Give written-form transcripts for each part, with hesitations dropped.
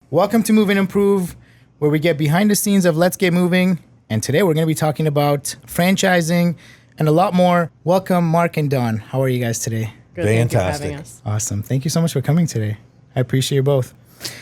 Welcome to Move and Improve, where we get behind the scenes of Let's Get Moving. And today we're going to be talking about franchising and a lot more. Welcome, Mark and Don. How are you guys today? Good. Thank you for having us. Awesome. Thank you so much for coming today. I appreciate you both.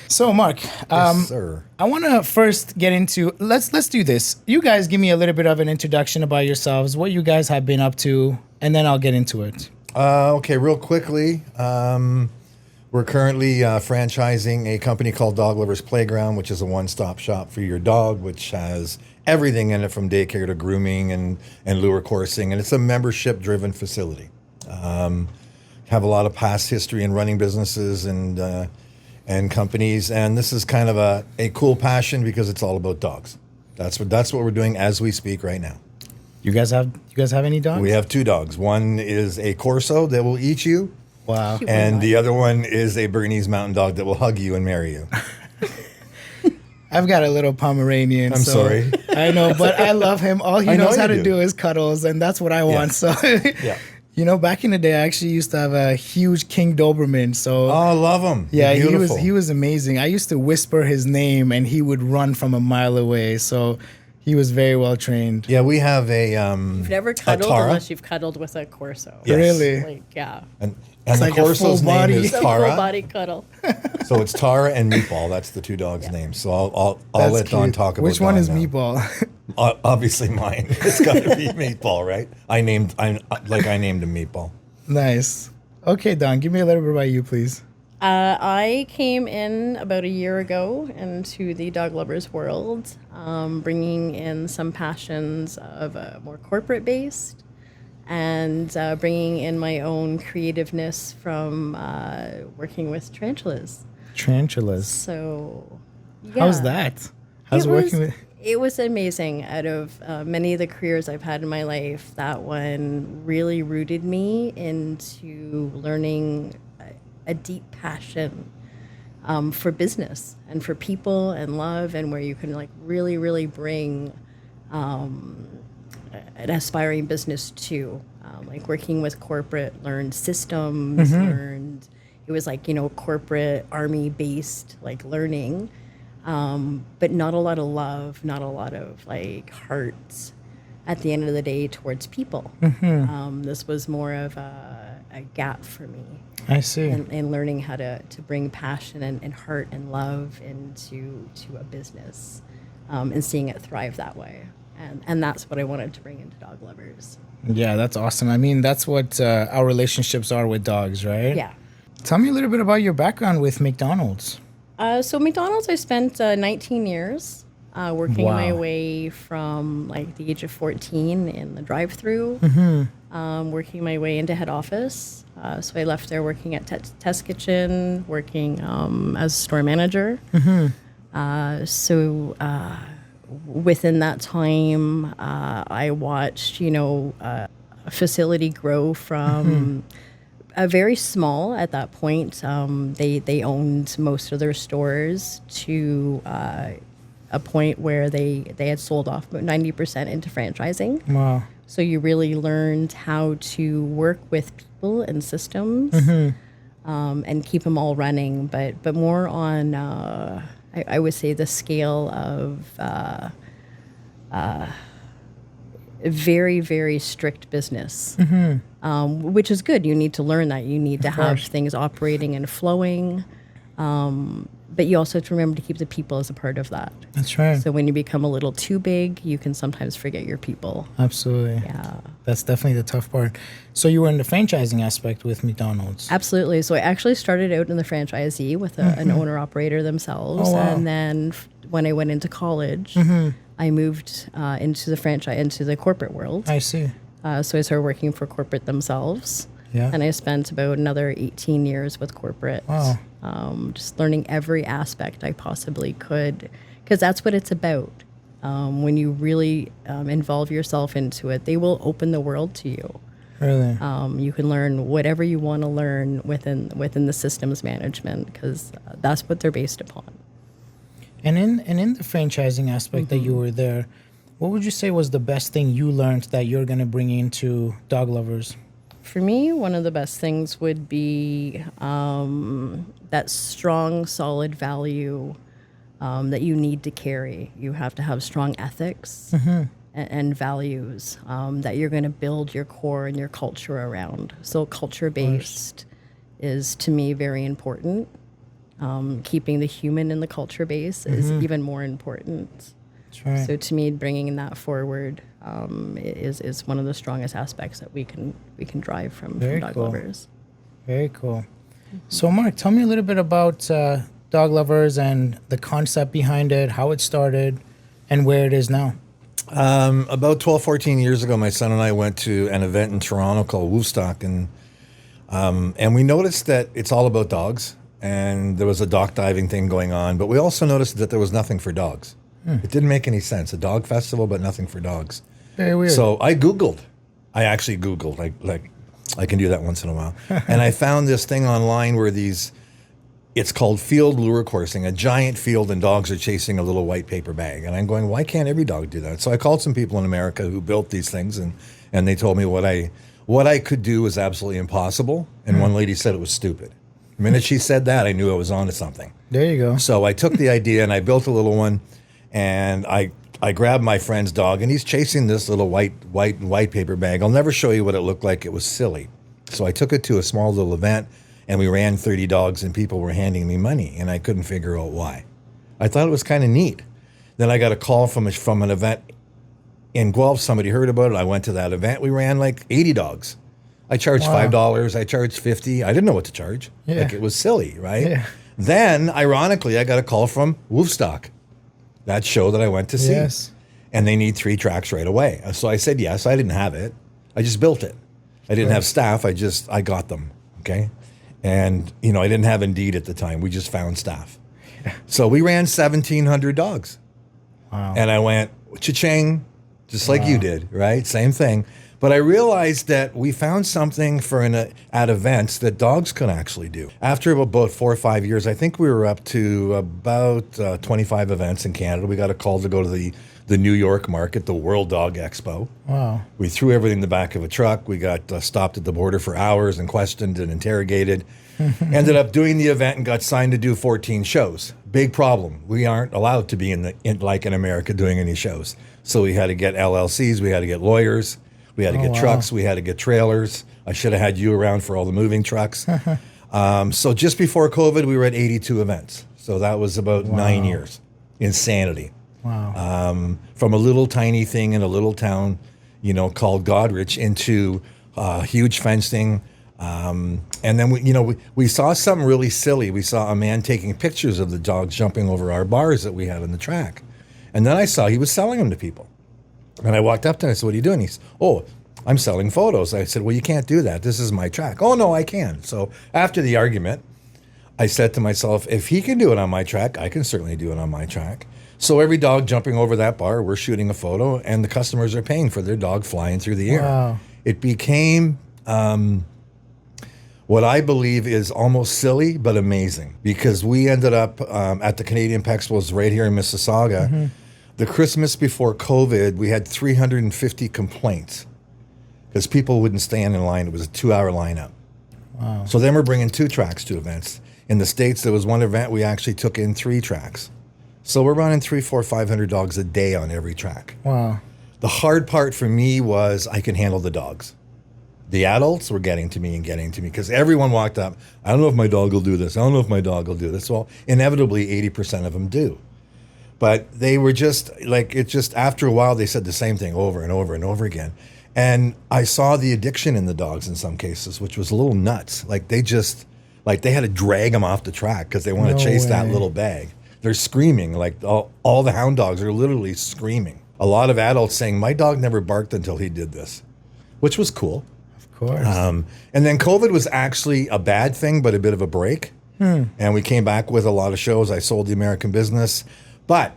So, Mark, Yes, sir. I want to first get into, let's do this. You guys give me a little bit of an introduction about yourselves, what you guys have been up to, and then I'll get into it. Okay, real quickly, we're currently franchising a company called Dog Lovers Playground, which is a one-stop shop for your dog, which has everything in it from daycare to grooming and lure coursing, and it's a membership-driven facility. Have a lot of past history in running businesses and companies, and this is kind of a cool passion because it's all about dogs. That's what we're doing as we speak right now. You guys have any dogs? We have two dogs. One is a Corso that will eat you. Wow. And the other one is a Bernese Mountain Dog that will hug you and marry you. I've got a little Pomeranian. I'm sorry. I know, but I love him. All he knows how to do is cuddles, and that's what I want. Yeah. So, Yeah. You know, back in the day, I actually used to have a huge King Doberman. So, Oh, I love him. yeah, Beautiful. he was amazing. I used to whisper his name, and he would run from a mile away. So, he was very well trained. Yeah, we have a You've never cuddled Tara. unless you've cuddled with a Corso. Yes. Really? Like, yeah. And It's the like a Corso's full name body. is It's a Tara. full body cuddle. So it's Tara and Meatball. That's the two dogs' names. So I'll That's let Don cute. talk about Which one Don is now. Meatball? Obviously mine. It's got to be Meatball, right? I named him Meatball. Nice. Okay, Don, give me a little bit about you, please. I came in about a year ago into the dog lovers world, bringing in some passions of a more corporate based and bringing in my own creativeness from working with tarantulas. Tarantulas. So, yeah. How's that? How's working with... It was amazing. Out of many of the careers I've had in my life, that one really rooted me into learning a deep passion for business and for people and love, and where you can like really, really bring an aspiring business to. Like working with corporate, learned systems, learned, it was like, corporate army-based like learning. But not a lot of love, not a lot of like heart at the end of the day towards people. This was more of a gap for me. I see. In learning how to bring passion and heart and love into a business and seeing it thrive that way. And that's what I wanted to bring into Dog Lovers. Yeah, that's awesome. I mean, that's what our relationships are with dogs, right? Yeah. Tell me a little bit about your background with McDonald's. So McDonald's, I spent 19 years working Wow. my way from like the age of 14 in the drive-through, working my way into head office. So I left there working at Test Kitchen, working as a store manager. Within that time, I watched, a facility grow from a very small at that point. They owned most of their stores to a point where they had sold off about 90% into franchising. Wow. So you really learned how to work with people and systems and keep them all running, but more on, I would say, the scale of very, very strict business, which is good. You need to learn that. You need to have things operating and flowing. But you also have to remember to keep the people as a part of that. That's right. So when you become a little too big, you can sometimes forget your people. Absolutely. Yeah. That's definitely the tough part. So you were in the franchising aspect with McDonald's. Absolutely. So I actually started out in the franchisee with an owner-operator themselves. Oh, wow. And then when I went into college, I moved into the corporate world. I see. So I started working for corporate themselves. Yeah. And I spent about another 18 years with corporate, Wow. just learning every aspect I possibly could, because that's what it's about. When you really involve yourself into it, they will open the world to you. Really? You can learn whatever you want to learn within the systems management, because that's what they're based upon. And in the franchising aspect that you were there, what would you say was the best thing you learned that you're going to bring into Dog Lovers? For me, one of the best things would be that strong, solid value that you need to carry. You have to have strong ethics and values that you're going to build your core and your culture around. So culture-based is, to me, very important. Keeping the human in the culture base is even more important. That's right. So to me, bringing that forward is one of the strongest aspects that we can drive from dog cool. lovers. Very cool. So, Mark, tell me a little bit about Dog Lovers and the concept behind it, how it started, and where it is now. About 12, 14 years ago, my son and I went to an event in Toronto called Woofstock, and we noticed that it's all about dogs, and there was a dock diving thing going on, but we also noticed that there was nothing for dogs. It didn't make any sense. A dog festival, but nothing for dogs. Very weird. So I actually Googled, like I can do that once in a while. And I found this thing online where it's called field lure coursing, a giant field, and dogs are chasing a little white paper bag. And I'm going, why can't every dog do that? So I called some people in America who built these things, and they told me what I could do was absolutely impossible. And one lady said it was stupid. The minute she said that, I knew I was onto something. There you go. So I took the idea and I built a little one, and I grabbed my friend's dog, and he's chasing this little white paper bag. I'll never show you what it looked like. It was silly. So I took it to a small little event, and we ran 30 dogs, and people were handing me money, and I couldn't figure out why. I thought it was kind of neat. Then I got a call from an event in Guelph. Somebody heard about it. I went to that event. We ran like 80 dogs. I charged $5. I charged $50. I didn't know what to charge. Yeah. Like, it was silly, right? Yeah. Then, ironically, I got a call from Woofstock, that show that I went to see. Yes. And they need 3 tracks right away. So I said yes. I didn't have it. I just built it. I didn't have staff. I got them. Okay. And, I didn't have Indeed at the time. We just found staff. Yeah. So we ran 1,700 dogs. Wow. And I went, cha-ching, just like you did, right? Same thing. But I realized that we found something at events that dogs could actually do. After about 4 or 5 years, I think we were up to about 25 events in Canada. We got a call to go to the New York market, the World Dog Expo. Wow. We threw everything in the back of a truck. We got stopped at the border for hours and questioned and interrogated. Ended up doing the event and got signed to do 14 shows. Big problem. We aren't allowed to be in America doing any shows. So we had to get LLCs. We had to get lawyers. We had to get trucks. We had to get trailers. I should have had you around for all the moving trucks. So just before COVID, we were at 82 events. So that was about 9 years. Insanity. Wow. From a little tiny thing in a little town, called Goderich, into huge fencing. And then we saw something really silly. We saw a man taking pictures of the dogs jumping over our bars that we had on the track. And then I saw he was selling them to people. And I walked up to him and I said, what are you doing? He said, I'm selling photos. I said, well, you can't do that. This is my track. Oh, no, I can. So after the argument, I said to myself, if he can do it on my track, I can certainly do it on my track. So every dog jumping over that bar, we're shooting a photo, and the customers are paying for their dog flying through the air. Wow. It became what I believe is almost silly but amazing, because we ended up at the Canadian Pexpos right here in Mississauga. The Christmas before COVID, we had 350 complaints because people wouldn't stand in line. It was a 2-hour lineup. Wow. So then we're bringing 2 tracks to events. In the States, there was one event we actually took in 3 tracks. So we're running 300, 400, 500 dogs a day on every track. Wow. The hard part for me was I can handle the dogs. The adults were getting to me because everyone walked up. I don't know if my dog will do this. I don't know if my dog will do this. Well, inevitably, 80% of them do. But they were just after a while, they said the same thing over and over and over again. And I saw the addiction in the dogs in some cases, which was a little nuts. They had to drag them off the track because they want to chase that little bag. They're screaming, all the hound dogs are literally screaming. A lot of adults saying, my dog never barked until he did this, which was cool. Of course. And then COVID was actually a bad thing, but a bit of a break. And we came back with a lot of shows. I sold the American business. But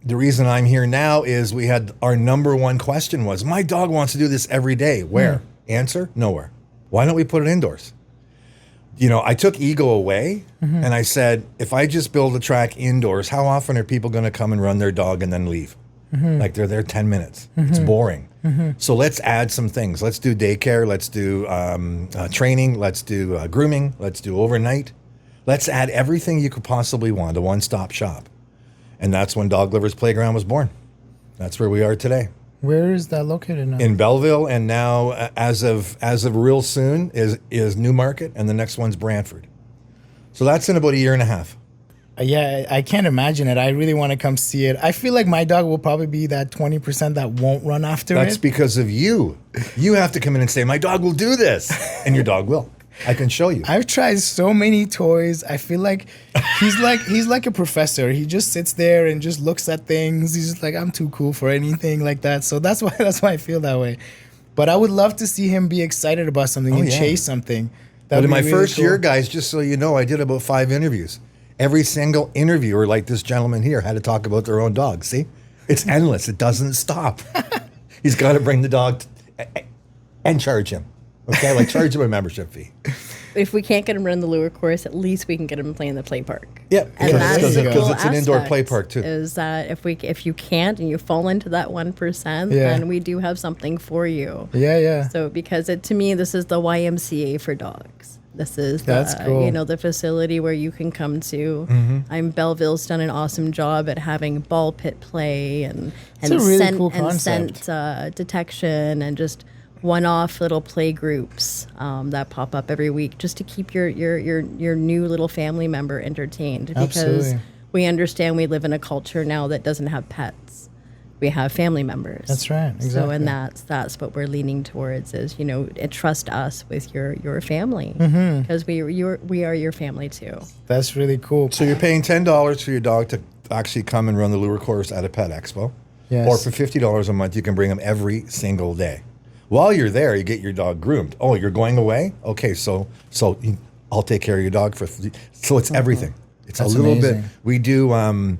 the reason I'm here now is we had our number one question was, my dog wants to do this every day. Where? Answer, nowhere. Why don't we put it indoors? I took ego away and I said, if I just build a track indoors, how often are people going to come and run their dog and then leave? They're there 10 minutes. It's boring. So let's add some things. Let's do daycare. Let's do training. Let's do grooming. Let's do overnight. Let's add everything you could possibly want, a one-stop shop. And that's when Dog Lovers Playground was born. That's where we are today. Where is that located now? In Belleville, and now as of real soon is Newmarket, and the next one's Brantford. So that's in about a year and a half. Yeah, I can't imagine it. I really want to come see it. I feel like my dog will probably be that 20% that won't run after That's it. because of you. You have to come in and say, my dog will do this. And your dog will. I can show you. I've tried so many toys. I feel like he's like a professor. He just sits there and just looks at things. He's just like, I'm too cool for anything like that. So that's why I feel that way. But I would love to see him be excited about something and chase something. But in my first year, guys, just so you know, I did about 5 interviews. Every single interviewer, like this gentleman here, had to talk about their own dog. See? It's endless. It doesn't stop. He's got to bring the dog and charge him. Okay? Like, charge him a membership fee. If we can't get him running the lure course, at least we can get him playing the play park. Yeah, And that's the because cool it's an indoor aspect, play park, too. Is that if you can't and you fall into that 1%, Yeah. then we do have something for you. Yeah. So because to me, this is the YMCA for dogs. This is That's cool. the facility where you can come to. Belleville's done an awesome job at having ball pit play and a really scent cool and concept. scent detection and just one-off little play groups that pop up every week just to keep your new little family member entertained, because Absolutely. we understand we live in a culture now that doesn't have pets. We have family members. That's right, So, exactly. and that's what we're leaning towards is, trust us with your family, Mm-hmm. because we are your family too. That's really cool. So you're paying $10 for your dog to actually come and run the lure course at a pet expo. Yes. Or for $50 a month, you can bring him every single day. While you're there, you get your dog groomed. Oh, you're going away? Okay, so I'll take care of your dog so it's everything. It's That's a little amazing. bit. We do, and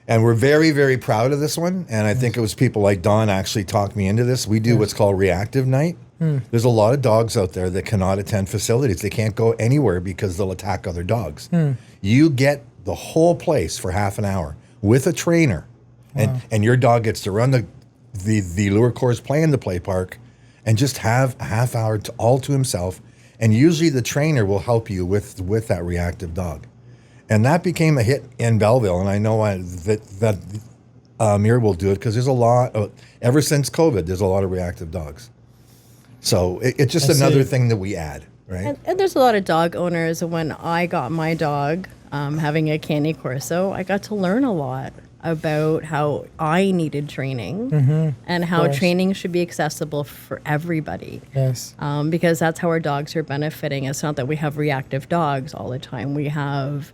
we're very, very proud of this one. And I think it was people like Don actually talked me into this. We do what's called reactive night. There's a lot of dogs out there that cannot attend facilities. They can't go anywhere because they'll attack other dogs. You get the whole place for half an hour with a trainer, and your dog gets to run the lure course, play in the play park, and just have a half hour all to himself. And usually the trainer will help you with that reactive dog. And that became a hit in Belleville. And I know that Amir will do it because there's a lot ever since COVID, there's a lot of reactive dogs. So it's just another thing that we add, right? And there's a lot of dog owners. When I got my dog, having a Candy Corso, I got to learn a lot about how I needed training and how training should be accessible for everybody. Yes. Because that's how our dogs are benefiting. It's not that we have reactive dogs all the time. We have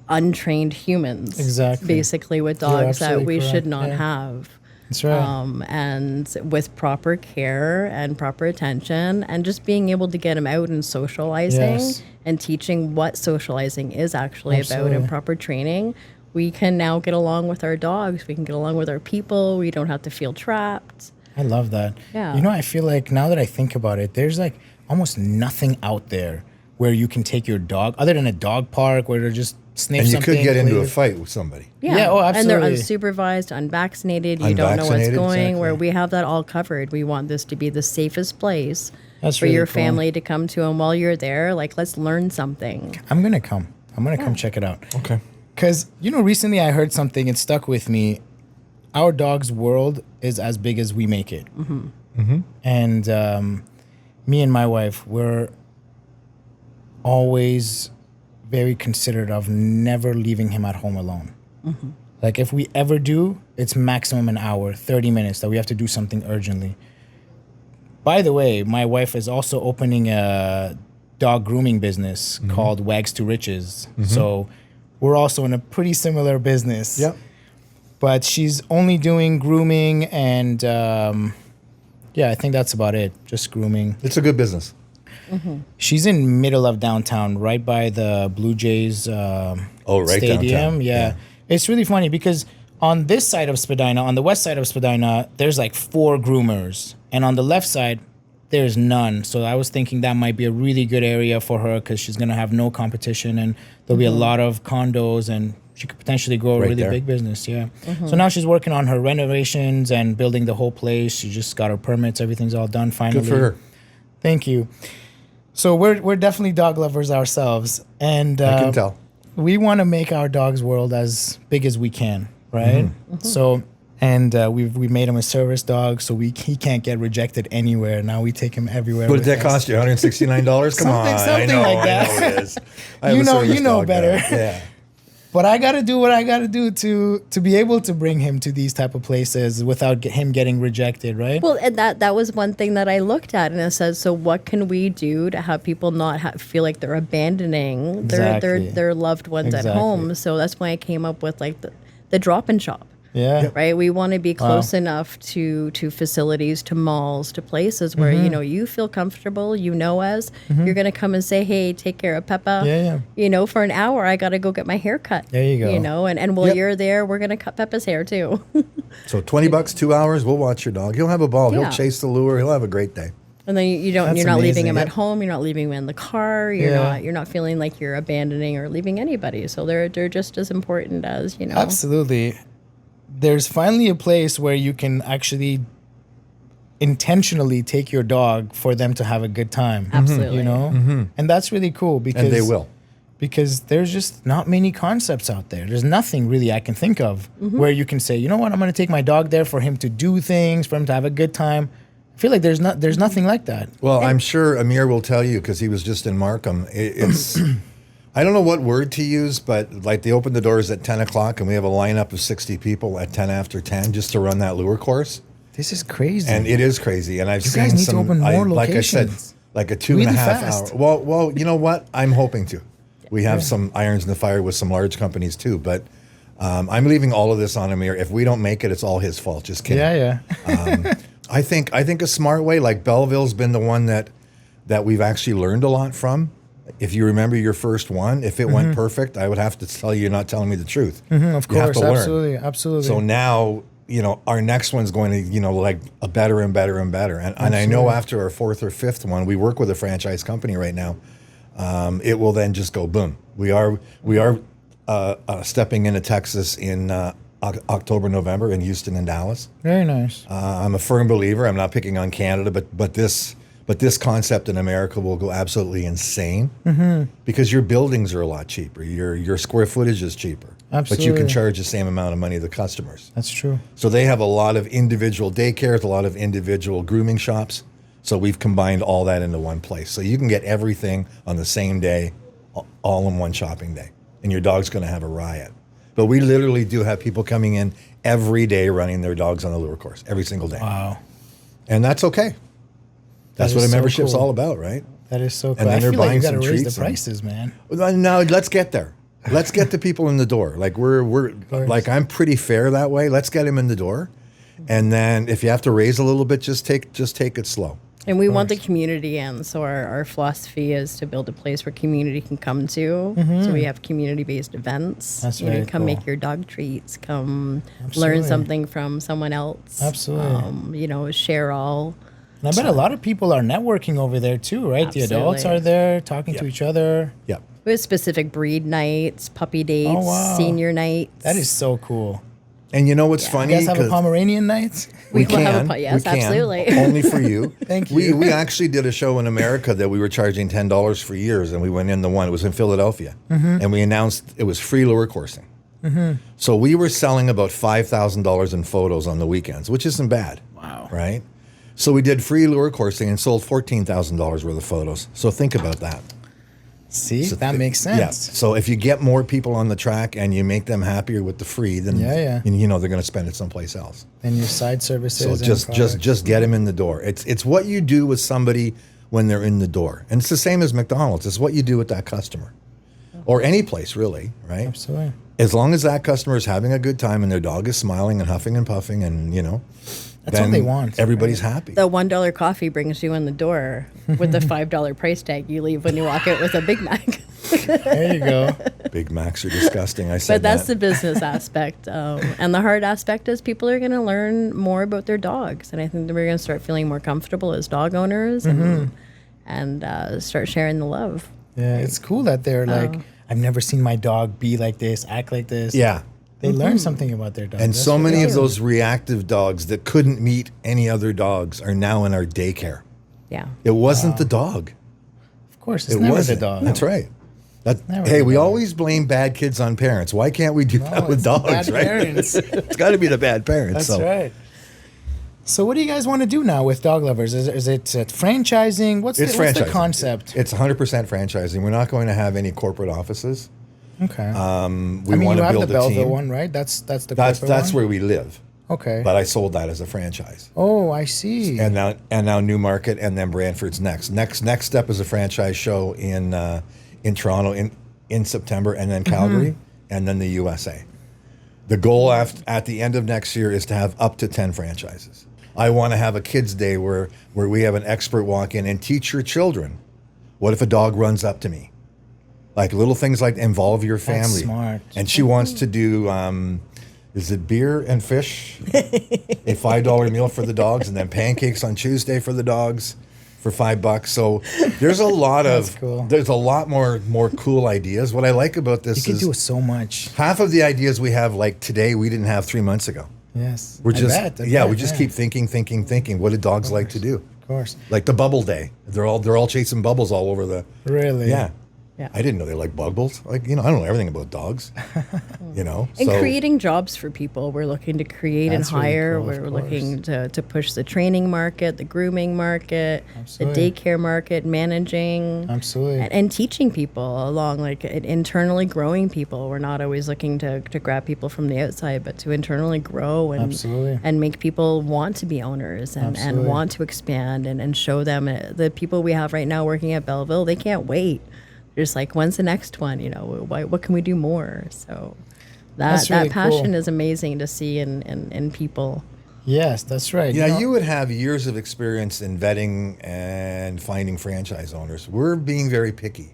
untrained humans, Exactly. basically, with dogs that absolutely we correct. should not Yeah. have. That's right. And with proper care and proper attention and just being able to get them out and socializing Yes. and teaching what socializing is actually about Absolutely. and proper training, we can now get along with our dogs. We can get along with our people. We don't have to feel trapped. I love that. Yeah. I feel like now that I think about it, there's like almost nothing out there where you can take your dog, other than a dog park where they're just sniff And you something. could get into play a with- fight with somebody. Yeah, oh, And they're absolutely. unsupervised, unvaccinated. You don't know what's Unvaccinated, going, where exactly. we have that all covered. We want this to be the safest place That's for really your cool. family to come to. And while you're there, let's learn something. I'm going to come. I'm going to come check it out. Okay. Because, recently I heard something, it stuck with me. Our dog's world is as big as we make it. And me and my wife, we're always very considerate of never leaving him at home alone. Like if we ever do, it's maximum an hour, 30 minutes that we have to do something urgently. By the way, my wife is also opening a dog grooming business called Wags to Riches. So we're also in a pretty similar business. Yep. But she's only doing grooming and I think that's about it. Just grooming. It's a good business. She's in middle of downtown, right by the Blue Jays Right stadium. downtown. Yeah. It's really funny because on this side of Spadina, on the west side of Spadina, there's like 4 groomers. And on the left side, there's none. So I was thinking that might be a really good area for her because she's going to have no competition and there'll be a lot of condos and she could potentially grow a Right really there. big business. Yeah. So now she's working on her renovations and building the whole place. She just got her permits. Everything's all done finally. Good for her. Thank you. So we're definitely dog lovers ourselves. And I can tell. we want to make our dog's world as big as we can. right? So, and we made him a service dog, so he can't get rejected anywhere. Now we take him everywhere. What did that cost you? $169? Come on, something like that. I know it is. I have You a know- service you know dog better. now. Yeah. But I got to do what I got to do to be able to bring him to these type of places without him getting rejected, right? Well, and that was one thing that I looked at, and it says, so what can we do to have people not feel like they're abandoning Exactly. their loved ones at Exactly. home? So that's why I came up with like the drop and shop. Yeah. Right. We want to be close enough to facilities, to malls, to places where, you feel comfortable, us. You're going to come and say, hey, take care of Peppa. Yeah. For an hour, I got to go get my hair cut. There you go. And while Yep. you're there, we're going to cut Peppa's hair too. So $20, 2 hours, we'll watch your dog. He'll have a ball. Yeah. He'll chase the lure. He'll have a great day. And then you're That's not leaving amazing. him at Yep. home. You're not leaving him in the car. You're not feeling like you're abandoning or leaving anybody. So they're just as important as, Absolutely. There's finally a place where you can actually intentionally take your dog for them to have a good time. Absolutely. And that's really cool because And they will. Because there's just not many concepts out there. There's nothing really I can think of where you can say, you know what, I'm going to take my dog there for him to do things, for him to have a good time. I feel like there's nothing like that. Well, I'm sure Amir will tell you because he was just in Markham. It's I don't know what word to use, but like they open the doors at 10 o'clock and we have a lineup of 60 people at 10 after 10 just to run that lure course. This is crazy. And it is crazy. And I've You seen guys need to some, open more like I said, locations. like a 2.5 Really hour. fast. Well, you know what? I'm hoping to. We have some irons in the fire with some large companies too, but I'm leaving all of this on Amir. If we don't make it, it's all his fault. Just kidding. Yeah. I think a smart way, like Belleville's been the one that we've actually learned a lot from. If you remember your first one, if it went perfect, I would have to tell you you're not telling me the truth. Of You have course, to learn. absolutely. So now, our next one's going to, like a better and better and better. And I know after our fourth or fifth one, we work with a franchise company right now. It will then just go boom. We are stepping into Texas in October, November in Houston and Dallas. Very nice. I'm a firm believer. I'm not picking on Canada, but this concept in America will go absolutely insane because your buildings are a lot cheaper. Your square footage is cheaper. But you can Absolutely. charge the same amount of money to the customers. That's true. So they have a lot of individual daycares, a lot of individual grooming shops. So we've combined all that into one place. So you can get everything on the same day, all in one shopping day. And your dog's going to have a riot. But we literally do have people coming in every day running their dogs on the lure course, every single day. Wow. And that's okay. That's That what is a so membership's cool. all about, right? That is so cool. then I they're feel like buying you got to some raise treats the and- prices, man. Now let's get there. Let's get the people in the door. Like we're course. like I'm pretty fair that way. Let's get them in the door. And then if you have to raise a little bit, just take it slow. And we want the community in. So our philosophy is to build a place where community can come to. So we have community-based events. That's you know, very come cool. make your dog treats. Come Absolutely. learn something from someone else. Absolutely. Share all. And I bet a lot of people are networking over there too, right? The adults Absolutely. are there talking to each other. Yep. We have specific breed nights, puppy dates, Oh, wow. senior nights. That is so cool. And you know what's funny? You guys have a 'Cause Pomeranian night? we will have can. a yes, we can, absolutely. Only for you. Thank We you. actually did a show in America that we were charging $10 for years, and we went in the one. It was in Philadelphia, and we announced it was free lure coursing. So we were selling about $5,000 in photos on the weekends, which isn't bad. Wow. Right? So we did free lure coursing and sold $14,000 worth of photos. So think about that. See, So that makes sense. Yeah. So if you get more people on the track and you make them happier with the free, then Yeah. you know they're going to spend it someplace else. And your side services. So and just products. get them in the door. It's what you do with somebody when they're in the door, and it's the same as McDonald's. It's what you do with that customer, or any place really, right? Absolutely. As long as that customer is having a good time and their dog is smiling and huffing and puffing, and That's what they want. Everybody's happy. The $1 coffee brings you in the door with the $5 price tag. You leave when you walk out with a Big Mac. There you go. Big Macs are disgusting. I said But that's that. the business aspect. And the hard aspect is people are going to learn more about their dogs. And I think that we're going to start feeling more comfortable as dog owners and start sharing the love. Yeah, it's cool that they're like, I've never seen my dog be like this, act like this. Yeah. They learn something about their dog. And That's so many really of cool. those reactive dogs that couldn't meet any other dogs are now in our daycare. Yeah. It wasn't the dog. Of course, it's It never wasn't. the dog. That's right. Hey, we always blame bad kids on parents. Why can't we do that with dogs, bad right? parents. It's got to be the bad parents. That's right. So what do you guys want to do now with Dog Lovers? Is it franchising? What's the concept? It's 100% franchising. We're not going to have any corporate offices. Okay. We want to build the Belleville a team. one, right? That's the That's corporate one? where we live. Okay. But I sold that as a franchise. Oh, I see. And now Newmarket, and then Brantford's next. Next step is a franchise show in Toronto in September, and then Calgary, and then the USA. The goal at the end of next year is to have up to 10 franchises. I want to have a kids' day where we have an expert walk in and teach your children. What if a dog runs up to me? Like little things like involve your family. That's smart. And she wants to do, is it beer and fish? A $5 meal for the dogs, and then pancakes on Tuesday for the dogs for $5. So there's a lot there's a lot more cool ideas. What I like about this you is can do so much. half of the ideas we have like today we didn't have 3 months ago. Yes. We're just we just keep thinking. What do dogs like to do? Of course. Like the bubble day. They're all chasing bubbles all over the. Really? Yeah. Yeah. I didn't know they like bubbles. Like, I don't know everything about dogs. And creating jobs for people. We're looking to create and That's really hire. cool, We're of looking to push the training market, the grooming market, Absolutely. the daycare market, managing. Absolutely. And teaching people along, like internally growing people. We're not always looking to grab people from the outside, but to internally grow Absolutely. and make people want to be owners and want to expand and show them. The people we have right now working at Belleville, they can't wait. Just like, when's the next one? What can we do more? So that really passion cool. is amazing to see in people. Yes, that's right. Yeah, you would have years of experience in vetting and finding franchise owners. We're being very picky.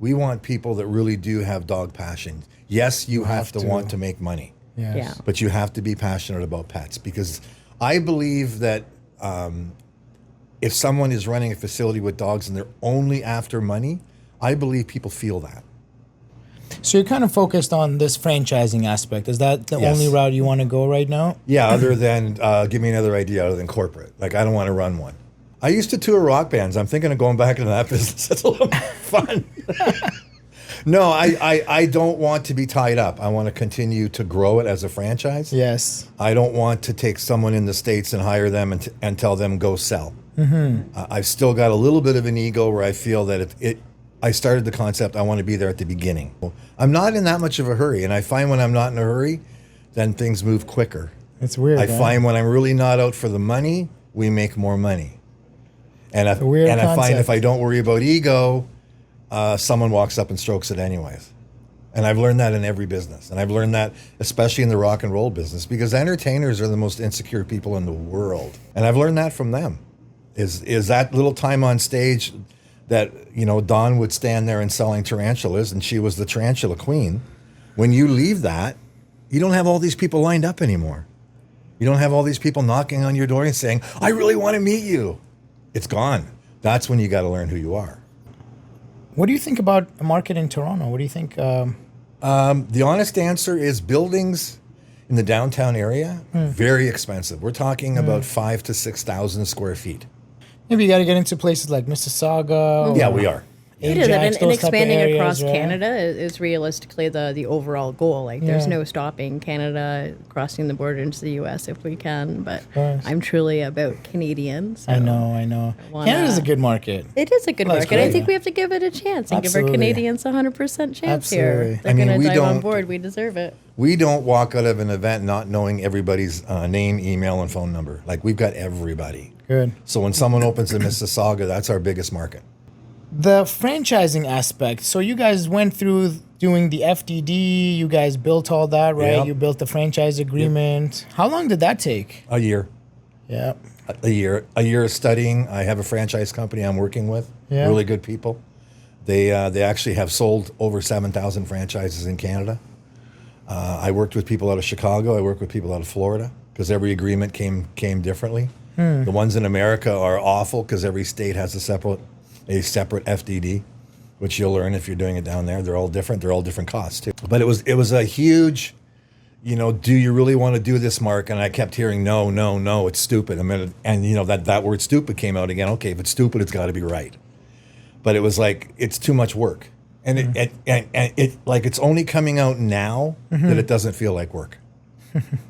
We want people that really do have dog passion. Yes, you have to want to make money. Yes. Yeah. But you have to be passionate about pets, because I believe that if someone is running a facility with dogs and they're only after money, I believe people feel that. So you're kind of focused on this franchising aspect. Is that the only route you want to go right now? Yeah, other than, give me another idea other than corporate. Like, I don't want to run one. I used to tour rock bands. I'm thinking of going back into that business. That's a little fun. No, I don't want to be tied up. I want to continue to grow it as a franchise. Yes. I don't want to take someone in the States and hire them and tell them go sell. I've still got a little bit of an ego where I feel that I started the concept, I want to be there at the beginning. I'm not in that much of a hurry, and I find when I'm not in a hurry, then things move quicker. It's weird. I find when I'm really not out for the money, we make more money. And I find if I don't worry about ego, someone walks up and strokes it anyways. And I've learned that in every business. And I've learned that especially in the rock and roll business, because entertainers are the most insecure people in the world. And I've learned that from them. Is that little time on stage that, Dawn would stand there and selling tarantulas, and she was the tarantula queen. When you leave that, you don't have all these people lined up anymore. You don't have all these people knocking on your door and saying, I really want to meet you. It's gone. That's when you got to learn who you are. What do you think about a market in Toronto? What do you think? The honest answer is buildings in the downtown area, very expensive. We're talking about 5,000 to 6,000 square feet. Maybe you got to get into places like Mississauga. Yeah, we are. It is, and those type of expanding areas, across right? Canada is realistically the overall goal. Like, there's no stopping Canada crossing the border into the U.S. if we can. But course. I'm truly about Canadian. So I know. Canada's a good market. It is a good market. great. I think we have to give it a chance and give Absolutely. our Canadians 100% chance here. Absolutely. They're going we to dive on don't- board. We deserve it. We don't walk out of an event not knowing everybody's name, email, and phone number. Like, we've got everybody. Good. So when someone opens in Mississauga, that's our biggest market. The franchising aspect. So you guys went through doing the FDD. You guys built all that, right? Yep. You built the franchise agreement. How long did that take? A year. Yeah. A year of studying. I have a franchise company I'm working with. Yeah. Really good people. They actually have sold over 7,000 franchises in Canada. I worked with people out of Chicago. I worked with people out of Florida, because every agreement came differently. The ones in America are awful because every state has a separate FDD, which you'll learn if you're doing it down there. They're all different. They're all different costs too. But it was a huge, do you really want to do this, Mark? And I kept hearing, no, it's stupid. That word stupid came out again. Okay, if it's stupid, it's got to be right. But it was like, it's too much work. And it like it's only coming out now that it doesn't feel like work,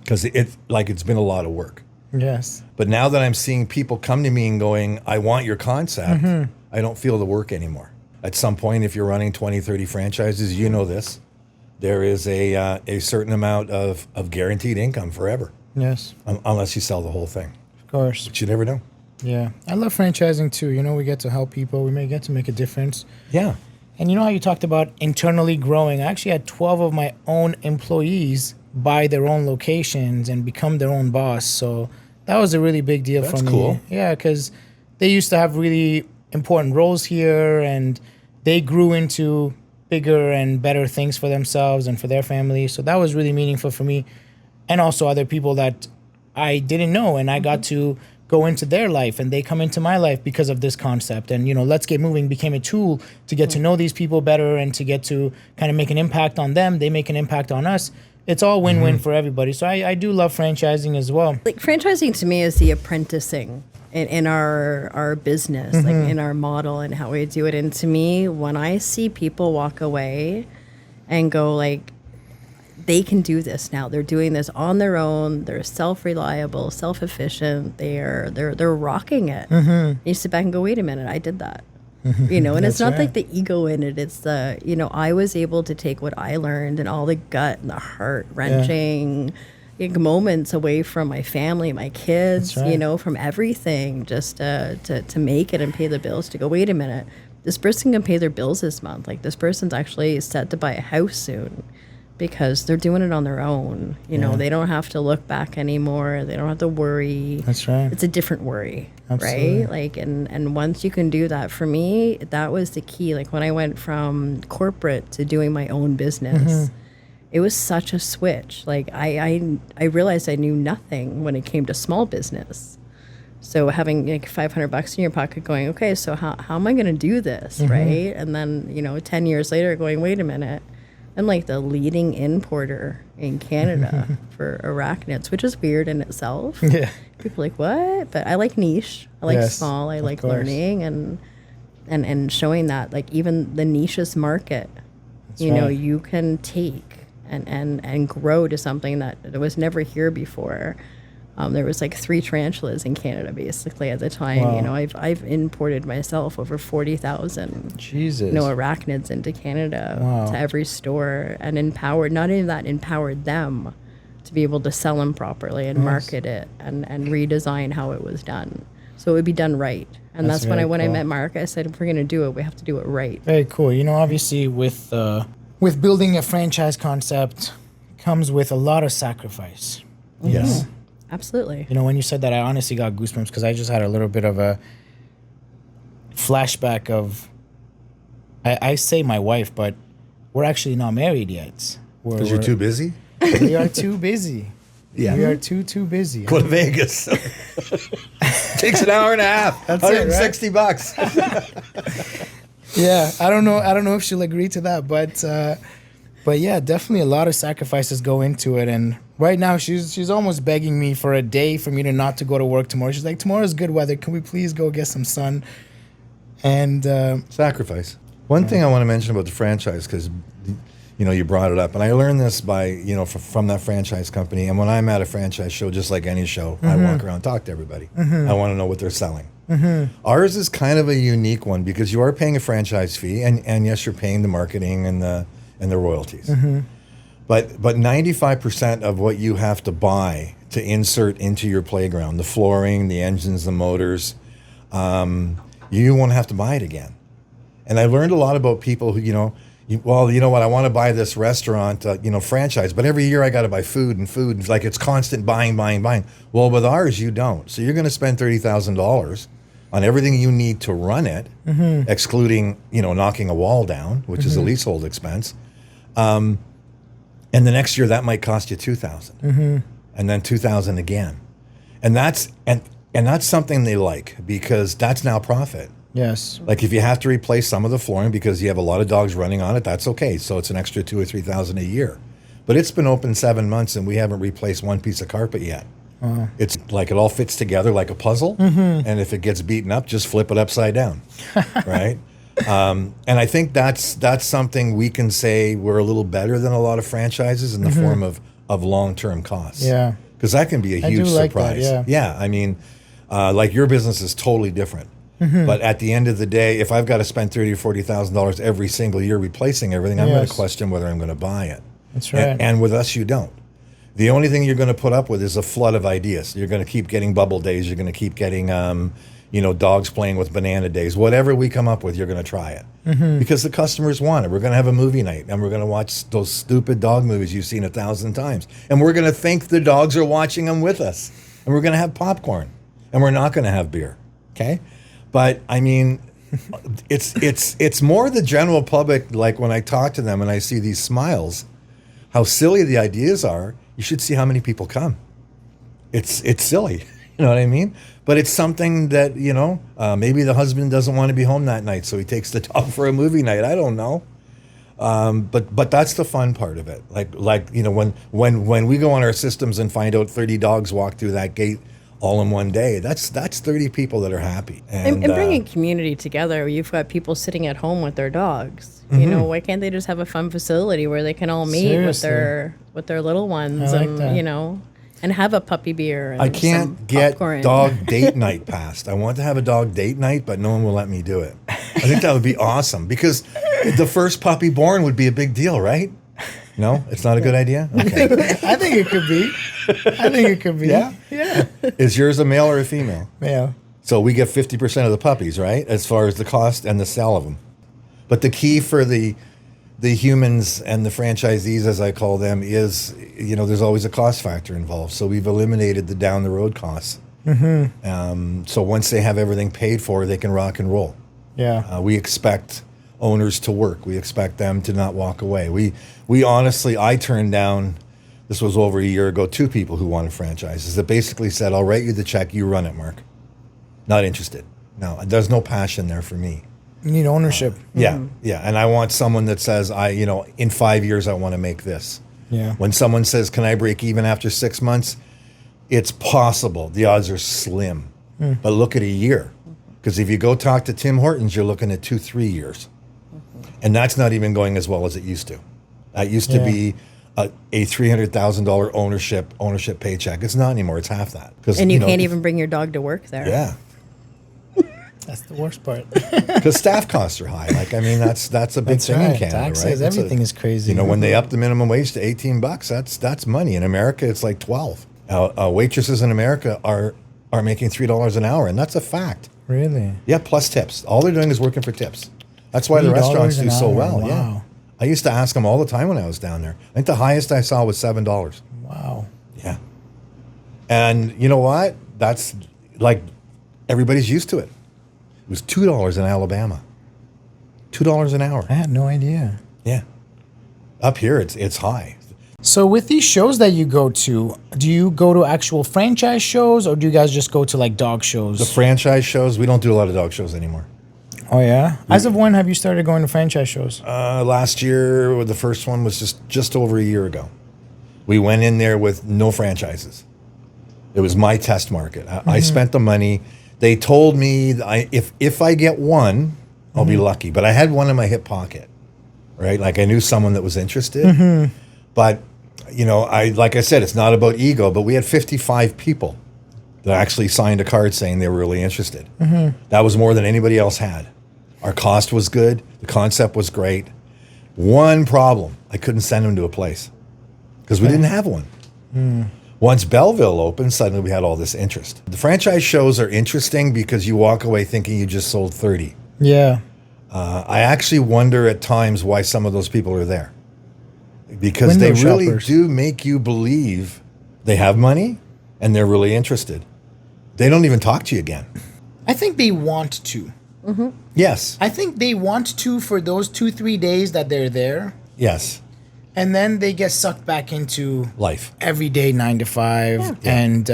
because it's been a lot of work. Yes. But now that I'm seeing people come to me and going, I want your concept, I don't feel the work anymore. At some point, if you're running 20, 30 franchises, you know this, there is a certain amount of guaranteed income forever. Yes. Unless you sell the whole thing. Of course. But you never know. Yeah. I love franchising too. You know, we get to help people. We may get to make a difference. Yeah. And you know how you talked about internally growing? I actually had 12 of my own employees buy their own locations and become their own boss. So that was a really big deal for me. That's cool. Yeah, because they used to have really important roles here, and they grew into bigger and better things for themselves and for their family. So that was really meaningful for me. And also other people that I didn't know, and I got to go into their life, and they come into my life because of this concept. And, you know, Let's Get Moving became a tool to get to know these people better and to get to kind of make an impact on them. They make an impact on us. It's all win-win for everybody. So I do love franchising as well. Like, franchising to me is the apprenticing in our business, like in our model and how we do it. And to me, when I see people walk away and go like, they can do this now. They're doing this on their own. They're self-reliable, self-efficient. They're rocking it. You sit back and go, wait a minute, I did that. You know, and it's not like the ego in it. It's the, you know, I was able to take what I learned and all the gut and the heart wrenching moments away from my family, my kids, you know, from everything, just to make it and pay the bills, to go, wait a minute, this person can pay their bills this month. Like, this person's actually set to buy a house soon, because they're doing it on their own. You know, they don't have to look back anymore. They don't have to worry. That's right. It's a different worry, Absolutely. right? Like, and once you can do that, for me, that was the key. Like, when I went from corporate to doing my own business, it was such a switch. Like, I realized I knew nothing when it came to small business. So having like $500 in your pocket going, okay, so how am I going to do this, right? And then, you know, 10 years later going, wait a minute, I'm like the leading importer in Canada for arachnids, which is weird in itself. Yeah. People are like, what? But I like niche. I like small. I like learning and showing that, like, even the nichest market, you know, you can take and grow to something that was never here before. There was like 3 tarantulas in Canada basically at the time. Wow. You know, I've imported myself over 40,000 arachnids into Canada to every store, and not only that, empowered them to be able to sell them properly and market it and redesign how it was done. So it would be done right. And that's when I met Mark, I said, if we're going to do it, we have to do it right. Very cool. You know, obviously with building a franchise concept comes with a lot of sacrifice. Yes. Absolutely. You know, when you said that, I honestly got goosebumps, because I just had a little bit of a flashback of, I say my wife, but we're actually not married yet. Because you're too busy? We are too busy. Yeah. We are too busy. Go to Vegas. Takes an hour and a half. That's $160. Yeah, I don't know if she'll agree to that, but yeah, definitely a lot of sacrifices go into it. And right now she's almost begging me for a day for me not to go to work tomorrow. She's like, tomorrow's good weather. Can we please go get some sun? And sacrifice. One thing I want to mention about the franchise, because you know, you brought it up, and I learned this by, you know, from that franchise company. And when I'm at a franchise show, just like any show, I walk around, talk to everybody. I want to know what they're selling. Ours is kind of a unique one, because you are paying a franchise fee, and yes, you're paying the marketing and the royalties. But 95% of what you have to buy to insert into your playground, the flooring, the engines, the motors, you won't have to buy it again. And I learned a lot about people who, you know what, I want to buy this restaurant, franchise, but every year I got to buy food. It's like it's constant buying. Well, with ours, you don't. So you're going to spend $30,000 on everything you need to run it, excluding, knocking a wall down, which is a leasehold expense. And the next year that might cost you $2,000, and then $2,000 again. And that's something they like, because that's now profit. yes, Like if you have to replace some of the flooring because you have a lot of dogs running on it, that's okay. So it's an extra $2,000 or $3,000 a year. But it's been open 7 months and we haven't replaced one piece of carpet yet. It's like it all fits together like a puzzle. And if it gets beaten up, just flip it upside down, right? And I think that's something we can say we're a little better than a lot of franchises in the form of long-term costs. Yeah. Because that can be a huge do like that, surprise. yeah. I mean, like your business is totally different. But at the end of the day, if I've got to spend $30,000 or $40,000 every single year replacing everything, I'm going to question whether I'm going to buy it. That's right. And with us, you don't. The only thing you're going to put up with is a flood of ideas. You're going to keep getting bubble days. You're going to keep getting, dogs playing with banana days. Whatever we come up with, you're going to try it because the customers want it. We're going to have a movie night, and we're going to watch those stupid dog movies you've seen 1,000 times, and we're going to think the dogs are watching them with us, and we're going to have popcorn, and we're not going to have beer. Okay, but I mean, it's more the general public. Like when I talk to them and I see these smiles, how silly the ideas are. You should see how many people come. It's silly, you know what I mean? But it's something that, maybe the husband doesn't want to be home that night, so he takes the dog for a movie night. I don't know. But that's the fun part of it. When we go on our systems and find out 30 dogs walk through that gate all in one day, that's 30 people that are happy. And bringing community together, you've got people sitting at home with their dogs. Why can't they just have a fun facility where they can all meet Seriously. with their little ones, I like that. and have a puppy beer. And I can't some get popcorn. dog date night passed. I want to have a dog date night, but no one will let me do it. I think that would be awesome because the first puppy born would be a big deal, right? No, it's not a good idea? Okay. I think it could be. Yeah? Yeah. Is yours a male or a female? Yeah. So we get 50% of the puppies, right? As far as the cost and the sale of them. But the key for the humans and the franchisees, as I call them, is, there's always a cost factor involved. So we've eliminated the down the road costs. So once they have everything paid for, they can rock and roll. Yeah. We expect owners to work. We expect them to not walk away. We honestly, I turned down, this was over a year ago, 2 people who wanted franchises that basically said, I'll write you the check, you run it, Mark. Not interested. No, there's no passion there for me. You need ownership. Yeah. And I want someone that says, in 5 years, I want to make this. Yeah. When someone says, can I break even after 6 months? It's possible. The odds are slim. But look at a year. Because if you go talk to Tim Hortons, you're looking at 2-3 years. And that's not even going as well as it used to. That used to be a $300,000 ownership paycheck. It's not anymore. It's half that. And you can't even bring your dog to work there. Yeah. That's the worst part. Because staff costs are high. That's a big thing in Canada, Taxes, right? everything is crazy. When they up the minimum wage to $18, that's money. In America, it's like $12. Waitresses in America are making $3 an hour, and that's a fact. Really? Yeah, plus tips. All they're doing is working for tips. That's why the restaurants do so well. Wow. Yeah. I used to ask them all the time when I was down there. I think the highest I saw was $7. Wow. Yeah. And you know what? That's like everybody's used to it. It was $2 in Alabama. $2 an hour. I had no idea. Yeah. Up here, it's high. So with these shows that you go to, do you go to actual franchise shows or do you guys just go to like dog shows? The franchise shows, we don't do a lot of dog shows anymore. Oh, yeah? As of when have you started going to franchise shows? Last year, the first one was just over a year ago. We went in there with no franchises. It was my test market. I spent the money. They told me that if I get one, I'll be lucky. But I had one in my hip pocket, right? Like I knew someone that was interested. But, like I said, it's not about ego, but we had 55 people that actually signed a card saying they were really interested. That was more than anybody else had. Our cost was good. The concept was great. One problem, I couldn't send them to a place because we didn't have one. Once Belleville opened, suddenly we had all this interest. The franchise shows are interesting because you walk away thinking you just sold 30. Yeah. I actually wonder at times why some of those people are there. Because Window they really shoppers. do make you believe they have money and they're really interested. They don't even talk to you again. I think they want to. Yes. I think they want to for those 2-3 days that they're there. Yes. And then they get sucked back into Life. every day 9 to 5. Yeah. And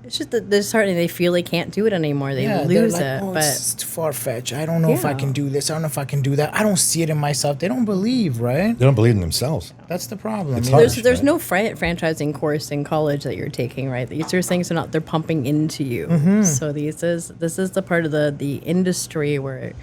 It's just that they're starting. They feel they can't do it anymore. They they're lose like, it. oh, But it's far fetched. I don't know if I Yeah. can do this. I don't know if I can do that. I don't see it in myself. They don't believe, right? They don't believe in themselves. That's the problem. It's you know? hard. there's no franchising course in college that you're taking, right? These are things they're pumping into you. So this is the part of the industry where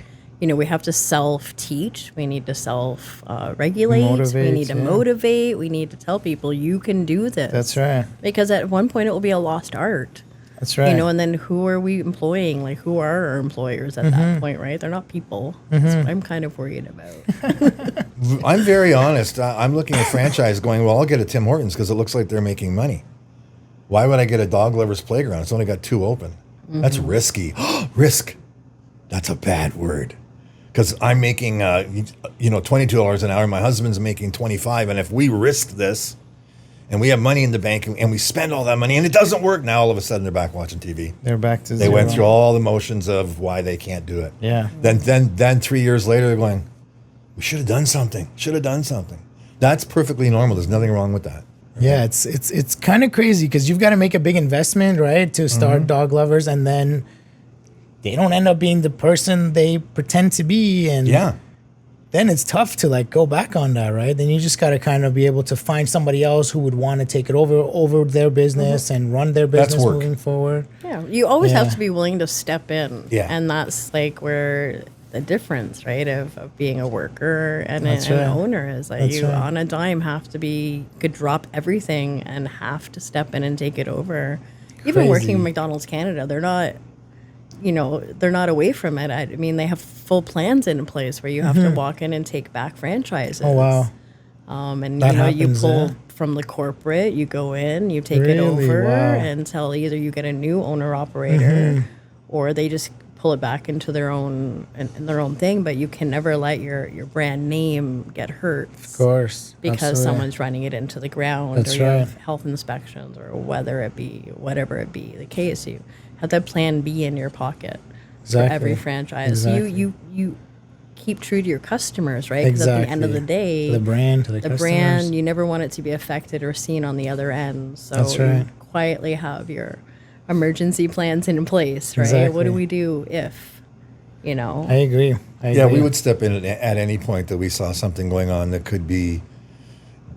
we have to self-teach. We need to self-regulate. We Motivate, need to motivate. We need to tell people you can do this. That's right. Because at one point it will be a lost art. That's right. And then who are we employing? Like, who are our employers at that point, right? They're not people. That's what I'm kind of worried about. I'm very honest. I'm looking at franchise going, well, I'll get a Tim Hortons because it looks like they're making money. Why would I get a Dog Lovers Playground? It's only got 2 open. That's risky. Risk. That's a bad word. Because I'm making, $22 an hour. My husband's making $25. And if we risk this and we have money in the bank and we spend all that money and it doesn't work, now all of a sudden they're back watching TV. They're back to They went through all the motions of why they can't do it. Yeah. Then 3 years later, they're going, we should have done something. That's perfectly normal. There's nothing wrong with that. Right? Yeah, it's kind of crazy because you've got to make a big investment, right, to start Dog Lovers, and then they don't end up being the person they pretend to be, and then it's tough to go back on that, right? Then you just got to kind of be able to find somebody else who would want to take it over their business and run their business moving forward. Yeah, you always have to be willing to step in. Yeah. And that's where the difference, right, of being a worker and an owner is. On a dime could drop everything and have to step in and take it over. Even working in McDonald's Canada, they're not away from it. I mean, they have full plans in place where you have to walk in and take back franchises. Oh, wow. And that you happens, pull from the corporate, you go in, you take it over until either you get a new owner operator or they just pull it back into their own thing. But you can never let your brand name get hurt. Of course. Because someone's running it into the ground. That's or you have health inspections or whatever it be the case. You have that plan B in your pocket for every franchise. Exactly. You keep true to your customers, right? Because at the end of the day, the brand, the customers. You never want it to be affected or seen on the other end. So That's right. you quietly have your emergency plans in place, right? Exactly. What do we do if, I agree. We would step in at any point that we saw something going on that could be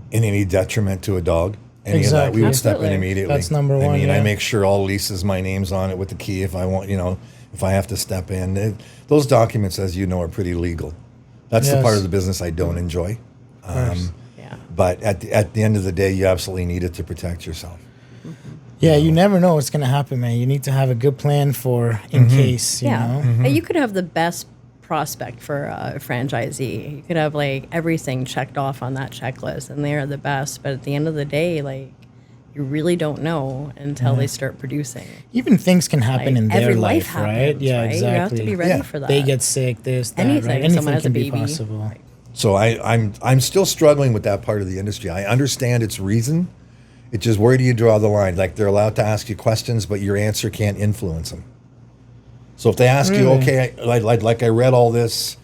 in any detriment to a dog. Any of that, we would step in immediately. That's number one. I make sure all leases, my name's on it with the key if I want, if I have to step in. Those documents, as you know, are pretty legal. That's the part of the business I don't enjoy. But at the end of the day, you absolutely need it to protect yourself. Yeah, you never know what's going to happen, man. You need to have a good plan for in case, you know. And you could have the best prospect for a franchisee. You could have everything checked off on that checklist and they're the best. But at the end of the day, you really don't know until they start producing. Even things can happen in their life, happens, right? Yeah, right? exactly. You have to be ready for that. They get sick, this, that, anything. right? Anything Someone has can a baby. be possible. Right. So I'm still struggling with that part of the industry. I understand its reason. It's just, where do you draw the line? They're allowed to ask you questions, but your answer can't influence them. So if they ask you, okay, I read all this,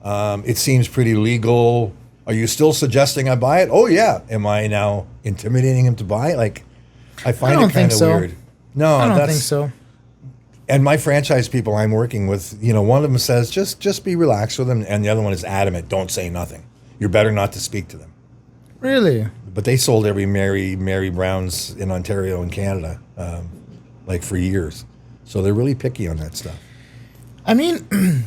it seems pretty legal. Are you still suggesting I buy it? Oh yeah. Am I now intimidating him to buy it? I find it kind of weird. No, I don't think so. And my franchise people I'm working with, one of them says, just be relaxed with them, and the other one is adamant, don't say nothing. You're better not to speak to them. Really? But they sold every Mary Brown's in Ontario and Canada, for years. So they're really picky on that stuff. I mean,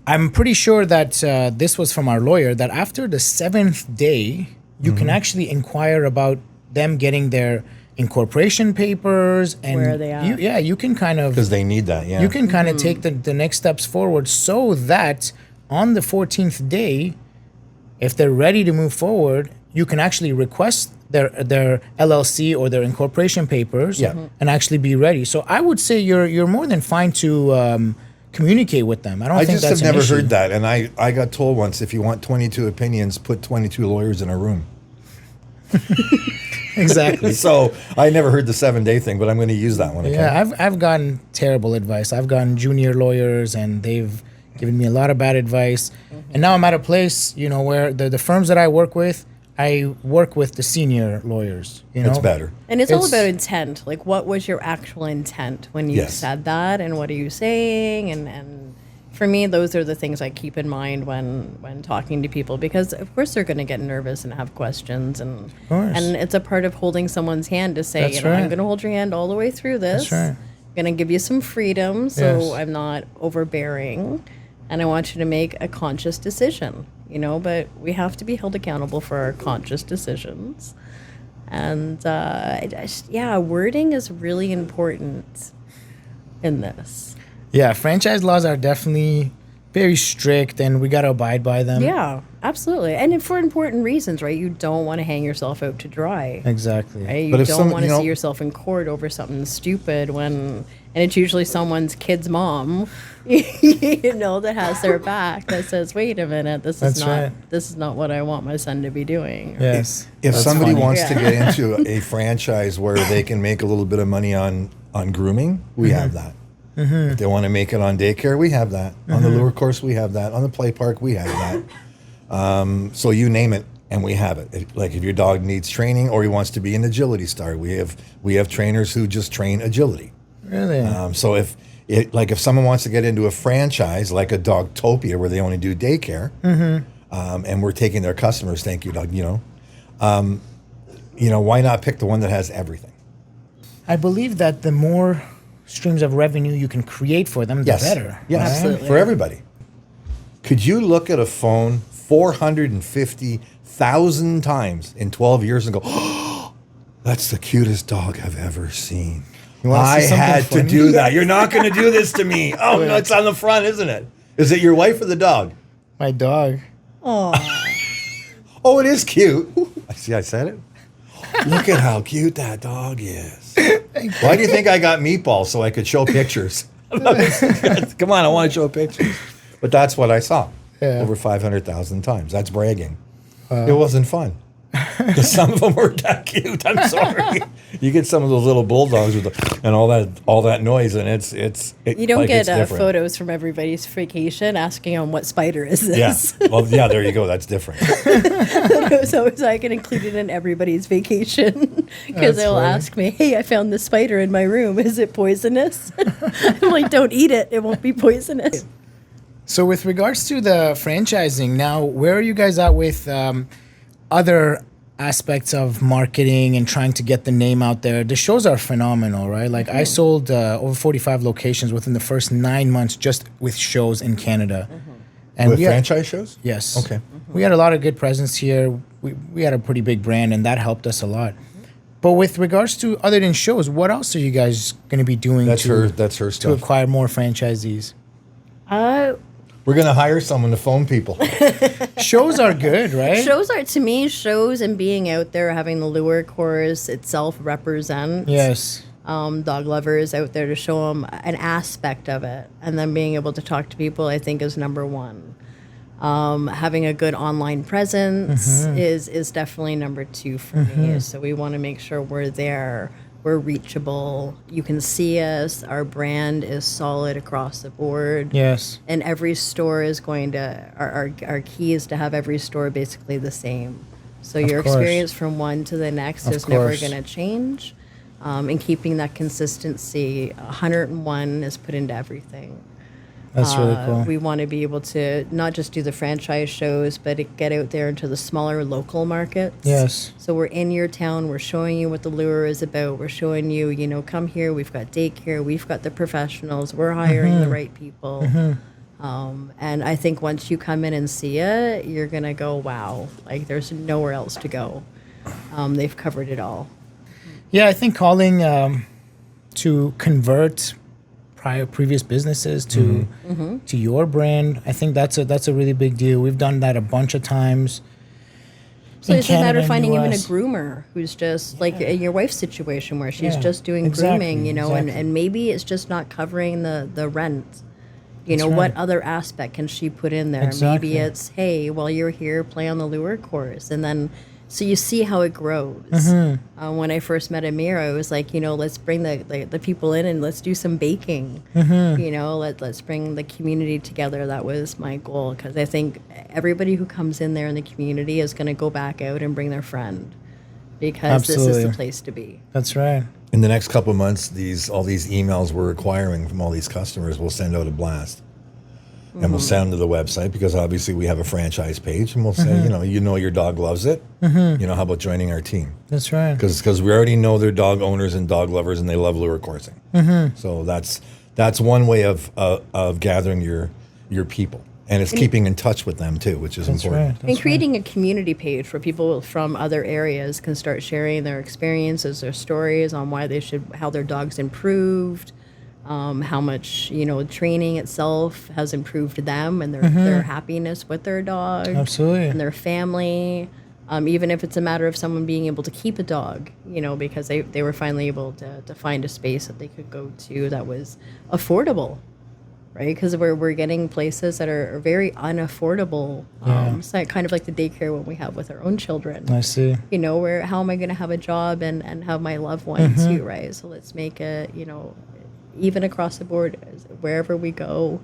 I'm pretty sure that this was from our lawyer, that after the 7th day, you can actually inquire about them getting their incorporation papers and where they are. You can kind of, because they need that. Yeah, you can kind of take the next steps forward so that on the 14th day, if they're ready to move forward, you can actually request their LLC or their incorporation papers and actually be ready. So I would say you're more than fine to communicate with them. I think that's have never an issue. heard that, and I got told once, if you want 22 opinions, put 22 lawyers in a room. Exactly. So I never heard the 7-day thing, but I'm going to use that one. Okay? Yeah, I've gotten terrible advice. I've gotten junior lawyers, and they've given me a lot of bad advice. And now I'm at a place, where the firms that I work with the senior lawyers. It's better. And it's all about intent. What was your actual intent when you said that, and what are you saying? And for me, those are the things I keep in mind when talking to people, because of course they're going to get nervous and have questions, and it's a part of holding someone's hand to say, I'm going to hold your hand all the way through this. That's right. I'm going to give you some freedom, so I'm not overbearing. and I want you to make a conscious decision, but we have to be held accountable for our conscious decisions. And wording is really important in this. Yeah, franchise laws are definitely very strict, and we got to abide by them. Yeah, absolutely. And for important reasons, right? You don't want to hang yourself out to dry. Exactly. Right? You don't want to see yourself in court over something stupid and it's usually someone's kid's mom, that has their back, that says, wait a minute, this is not what I want my son to be doing. Yes. If somebody wants to get into a franchise where they can make a little bit of money on grooming, we have that. If they want to make it on daycare, we have that. On the lure course, we have that. On the play park, we have that. So you name it, and we have it. Like if your dog needs training or he wants to be an agility star, we have trainers who just train agility. Really? So if someone wants to get into a franchise like a Dogtopia where they only do daycare, and we're taking their customers, thank you, Doug. Why not pick the one that has everything? I believe that the more streams of revenue you can create for them, the better. Yes, absolutely. For everybody. Could you look at a phone 450,000 times in 12 years and go, oh, that's the cutest dog I've ever seen. I had to do that. You're not going to do this to me. Oh, no, it's on the front, isn't it? Is it your wife or the dog? My dog. Oh, Oh, it is cute. See, I said it. Look at how cute that dog is. Why do you think I got meatballs so I could show pictures? Come on, I want to show pictures. But that's what I saw over 500,000 times. That's bragging. It wasn't fun. Because some of them weren't that cute. I'm sorry. You get some of those little bulldogs and all that noise, and you don't get photos from everybody's vacation asking on what spider is this. Yeah. Well, yeah. There you go. That's different. So I can include it in everybody's vacation because they'll ask me, "Hey, I found this spider in my room. Is it poisonous?" I'm like, "Don't eat it. It won't be poisonous." So with regards to the franchising, now where are you guys at with other aspects of marketing and trying to get the name out there? The shows are phenomenal, right? Like I sold over 45 locations within the first 9 months just with shows in Canada. And with franchise shows? Yes. Okay. We had a lot of good presence here. We had a pretty big brand, and that helped us a lot. But with regards to other than shows, what else are you guys going to be doing That's her to stuff. acquire more franchisees? We're going to hire someone to phone people. Shows are good, right? To me, shows and being out there, having the lure course itself represent dog lovers out there to show them an aspect of it. And then being able to talk to people, I think, is number one. Having a good online presence is definitely number two for me. So we want to make sure we're there. We're reachable. You can see us. Our brand is solid across the board. Yes. And every store is going to, our key is to have every store basically the same. So your experience from one to the next is never going to change. And keeping that consistency, 101 is put into everything. That's really cool. We want to be able to not just do the franchise shows, but get out there into the smaller local markets. Yes. So we're in your town. We're showing you what the lure is about. We're showing you, come here. We've got daycare. We've got the professionals. We're hiring the right people. And I think once you come in and see it, you're going to go, wow, like there's nowhere else to go. They've covered it all. Yeah, I think calling to convert previous businesses to your brand, I think that's a really big deal. We've done that a bunch of times. So it's a matter of finding even a groomer who's just like in your wife's situation where she's just doing grooming, and maybe it's just not covering the rent. What other aspect can she put in there? Exactly. Maybe it's, hey, while you're here, play on the lure course, and then so you see how it grows. When I first met Amir, I was like, let's bring the people in and let's do some baking. Let's bring the community together. That was my goal, because I think everybody who comes in there in the community is going to go back out and bring their friend, because this is the place to be. That's right. In the next couple of months, all these emails we're acquiring from all these customers, we'll send out a blast. And we'll send them to the website, because obviously we have a franchise page, and we'll say, your dog loves it. How about joining our team? That's right. Because we already know they're dog owners and dog lovers, and they love lure coursing. So that's one way of gathering your your people. And it's keeping in touch with them too, which is important. And creating a community page where people from other areas can start sharing their experiences, their stories on why they should, how their dog's improved, how much, you know, training itself has improved them and their happiness with their dog. Absolutely. And their family. Even if it's a matter of someone being able to keep a dog, you know, because they were finally able to find a space that they could go to that was affordable. Right, because we're getting places that are very unaffordable. It's like kind of like the daycare what we have with our own children. I see. You know, where how am I going to have a job and have my loved one too, right? So let's make it, you know, even across the board, wherever we go,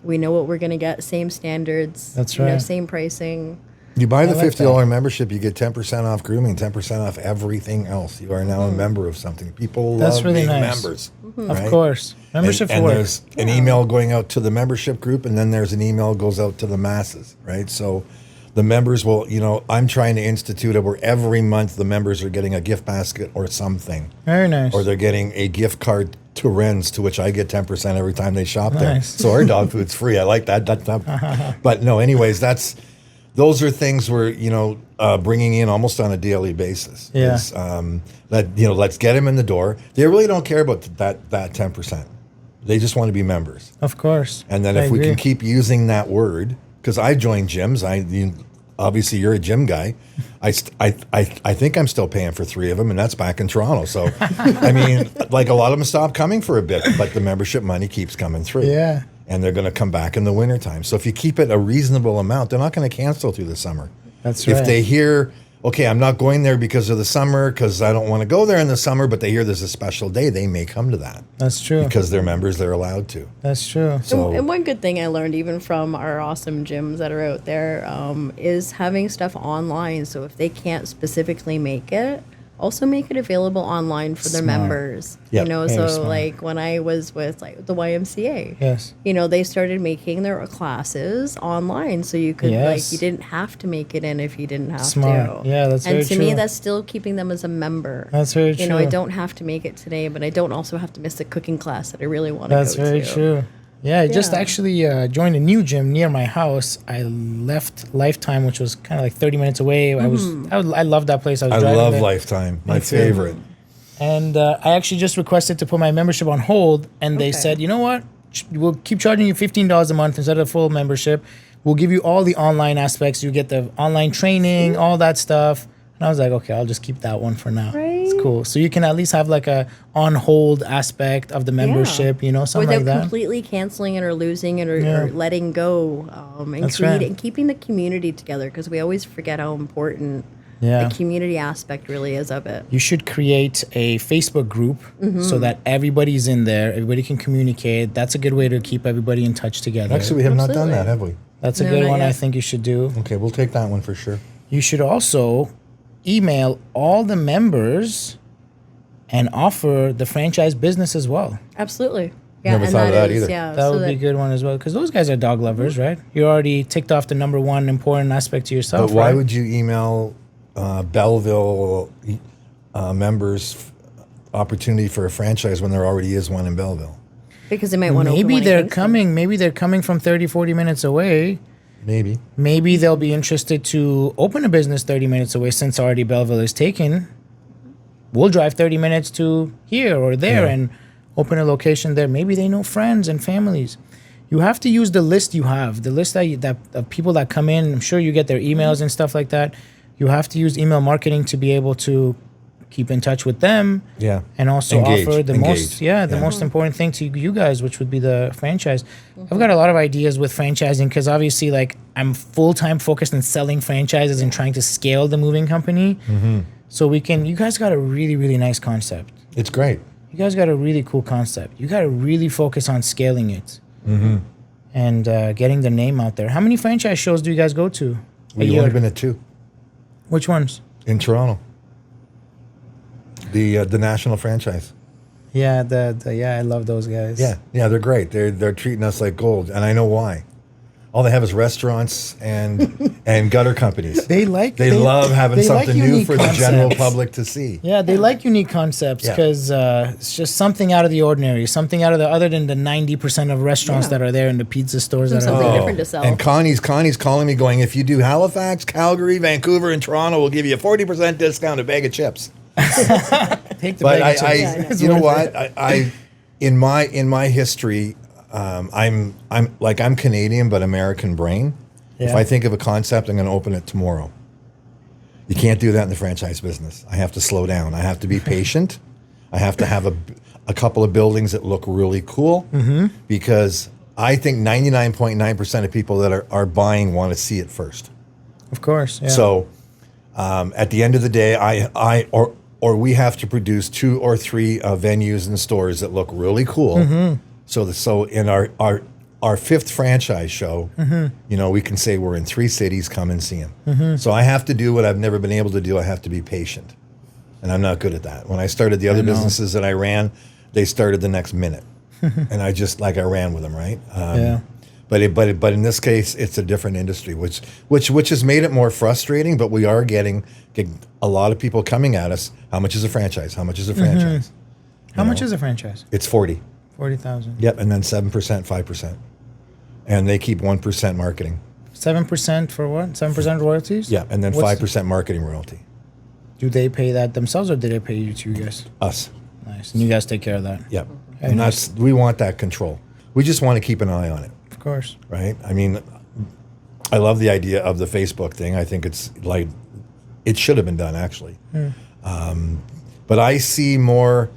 we know what we're going to get. Same standards. That's you know, right. same pricing. You buy the like $50 membership, you get 10% off grooming, 10% off everything else. You are now a member of something. People That's love really being nice. members. Of course. Membership and for work. there's an email going out to the membership group, and then there's an email goes out to the masses, right? So the members will, you know, I'm trying to institute it where every month the members are getting a gift basket or something. Very nice. Or they're getting a gift card to Ren's, to which I get 10% every time they shop there. Nice. So our dog food's free. I like that. But no, anyways, those are things we're, you know, bringing in almost on a daily basis. Yeah. Let's get them in the door. They really don't care about that 10%. They just want to be members. Of course. And then I if we can agree. keep using that word, because I joined gyms. Obviously you're a gym guy. I think I'm still paying for 3 of them, and that's back in Toronto. So, I mean, like a lot of them stopped coming for a bit, but the membership money keeps coming through. Yeah. And they're going to come back in the wintertime. So if you keep it a reasonable amount, they're not going to cancel through the summer. That's right. If they hear, okay, I'm not going there because of the summer, because I don't want to go there in the summer, but they hear there's a special day, they may come to that. That's true. Because they're members, they're allowed to. That's true. So, And one good thing I learned, even from our awesome gyms that are out there, is having stuff online. So if they can't specifically make it, also make it available online for their Smart. members. Yep. You know, Very so smart. like when I was with like the YMCA, Yes. you know, they started making their classes online, so you could Yes. like you didn't have to make it in if you didn't have Smart. to. Yeah, that's and very to me, true. that's still keeping them as a member. That's very You know, I true. don't have to make it today, but I don't also have to miss a cooking class that I really want to go to. That's very true. Yeah, I just Yeah. actually joined a new gym near my house. I left Lifetime, which was kind of like 30 minutes away. I loved that place. I I love there. Lifetime, my Me too. favorite. And I actually just requested to put my membership on hold, and they Okay. said, you know what? We'll keep charging you $15 a month instead of full membership. We'll give you all the online aspects. You get the online training, all that stuff. And I was like, okay, I'll just keep that one for now. It's Right. cool. So you can at least have like a on hold aspect of the membership, you know, something Without like that. completely canceling it or losing it or, Yeah. or letting go, and That's right. and keeping the community together, because we always forget how important Yeah. the community aspect really is of it. You should create a Facebook group so that everybody's in there. Everybody can communicate. That's a good way to keep everybody in touch together. Actually, we have not done Absolutely. that, have we? That's a No, good not one I yet. think you should do. Okay, we'll take that one for sure. You should also email all the members and offer the franchise business as well. Absolutely. Yeah, Never and thought of that is, either. Yeah, That so would be a good one as well, because those guys are dog lovers, right? You already ticked off the number one important aspect to yourself. But why right? would you email Belleville members opportunity for a franchise when there already is one in Belleville? because they might want to. Maybe they're coming. Maybe they're coming from 30, 40 minutes away. Maybe. Maybe they'll be interested to open a business 30 minutes away, since already Belleville is taken. We'll drive 30 minutes to here or there Yeah. and open a location there. Maybe they know friends and families. You have to use the list you have, the list that of people that come in. I'm sure you get their emails and stuff like that. You have to use email marketing to be able to keep in touch with them. Yeah. And also Engage, offer the engage. most important thing to you guys, which would be the franchise. I've got a lot of ideas with franchising, because obviously, like, I'm full-time focused on selling franchises and trying to scale the moving company. So you guys got a really, really nice concept. It's great. You guys got a really cool concept. You got to really focus on scaling it and getting the name out there. How many franchise shows do you guys go to a We've year? only been at 2 Which ones? in Toronto. The national franchise. Yeah, I love those guys. Yeah, they're great. They're treating us like gold, and I know why. All they have is restaurants and gutter companies. They love having they something like new unique for the general concepts. public to see. Yeah, they like unique concepts Yeah. because it's just something out of the ordinary, something out of the other than the 90% of restaurants Yeah. that are there and the pizza stores that are Something there. different to sell. And Connie's calling me going, if you do Halifax, Calgary, Vancouver, and Toronto, we'll give you a 40% discount, a bag of chips. Take the But bag of chips. I know. It's you know worth what? it. I in my history, I'm Canadian but American brain. If Yeah. I think of a concept, I'm going to open it tomorrow. You can't do that in the franchise business. I have to slow down. I have to be patient. I have to have a couple of buildings that look really cool because I think 99.9% of people that are buying want to see it first. Of course. Yeah. So at the end of the day, or we have to produce 2 or 3 venues and stores that look really cool. So in our 5th franchise show, we can say we're in 3 cities. Come and see them. So I have to do what I've never been able to do. I have to be patient, and I'm not good at that. When I started the other businesses that I ran, they started the next minute, and I ran with them, right? Yeah. But in this case, it's a different industry, which has made it more frustrating. But we are getting a lot of people coming at us. How much is a franchise? How much is a franchise? How much is a franchise? It's 40. 40,000. Yep, and then 7%, 5%, and they keep 1% marketing. 7% for what? 7% royalties? Yeah, and then What's- 5% marketing royalty. Do they pay that themselves or do they pay you guys? Us. Nice. And you guys take care of that. Yep. Okay, And we want that control. We just want to keep an eye on it, Of course. right? I mean, I love the idea of the Facebook thing. I think it's like it should have been done actually. But I see more.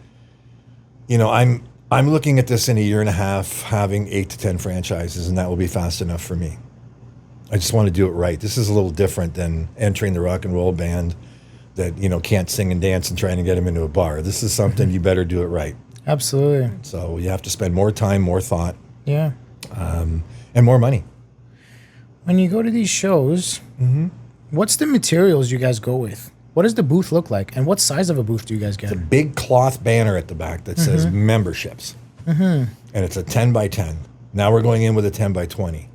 I'm looking at this in a year and a half, having 8 to 10 franchises, and that will be fast enough for me. I just want to do it right. This is a little different than entering the rock and roll band that can't sing and dance and trying to get them into a bar. This is something you better do it right. Absolutely. So you have to spend more time, more thought, Yeah. and more money. When you go to these shows, what's the materials you guys go with? What does the booth look like? And what size of a booth do you guys get? Big cloth banner at the back that says memberships. And it's a 10 by 10. Now we're going in with a 10 by 20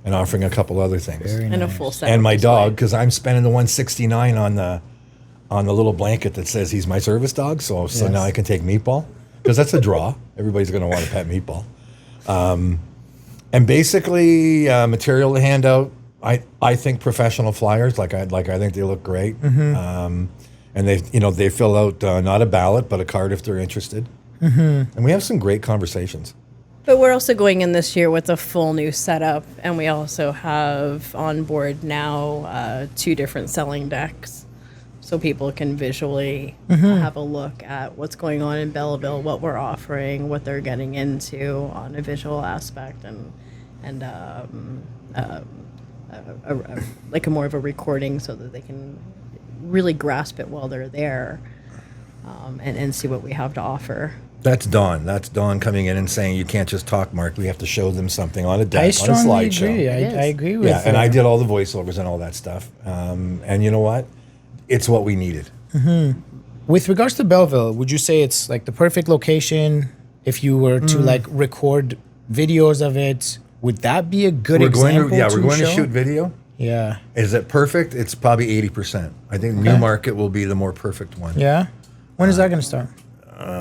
and offering a couple other things. Very And a nice. full set. And my dog, because I'm spending the 169 on the little blanket that says he's my service dog. So Yes. now I can take Meatball because that's a draw. Everybody's going to want to pet Meatball. And basically material to hand out. I think professional flyers, I think they look great. And they fill out not a ballot but a card if they're interested. And we have some great conversations. But we're also going in this year with a full new setup, and we also have on board now 2 different selling decks, so people can visually have a look at what's going on in Belleville, what we're offering, what they're getting into on a visual aspect, and like a more of a recording so that they can really grasp it while they're there, and see what we have to offer. That's Dawn. That's Dawn coming in and saying, you can't just talk, Mark. We have to show them something on a deck, I on a strongly slideshow. agree. It is. I agree with Yeah, and I you. did all the voiceovers and all that stuff. And you know what? It's what we needed. With regards to Belleville, would you say it's like the perfect location if you were to record videos of it? Would that be a good We're going example? to show? shoot video. Yeah. Is it perfect? It's probably 80%. I think Newmarket will be the more perfect one. Yeah. When is that going to start?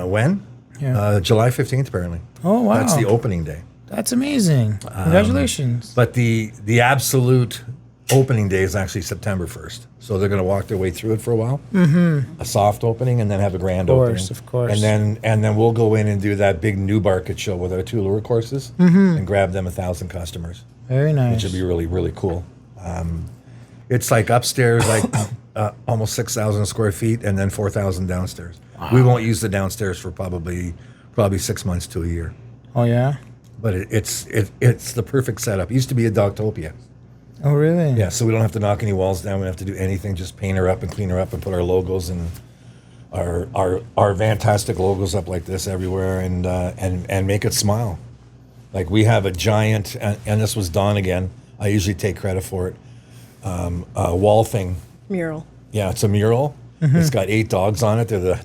When? Yeah. July 15th, apparently. Oh, wow. That's the opening day. That's amazing. Congratulations. But the absolute opening day is actually September 1st. So they're going to walk their way through it for a while. Mm-hmm. A soft opening and then have a grand opening. Of course. And then we'll go in and do that big Newmarket show with our 2 lure courses and grab them 1,000 customers, Very nice. which would be really, really cool. It's like upstairs, almost 6,000 square feet and then 4,000 downstairs. Wow. We won't use the downstairs for probably 6 months to a year. Oh, yeah? But it's the perfect setup. It used to be a Dogtopia. Oh, really? Yeah, so we don't have to knock any walls down. We don't have to do anything. Just paint her up and clean her up and put our logos and our fantastic logos up like this everywhere and make it smile. Like we have a giant, and this was Dawn again. I usually take credit for it. A wall thing. Mural. Yeah, it's a mural. It's got 8 dogs on it. They're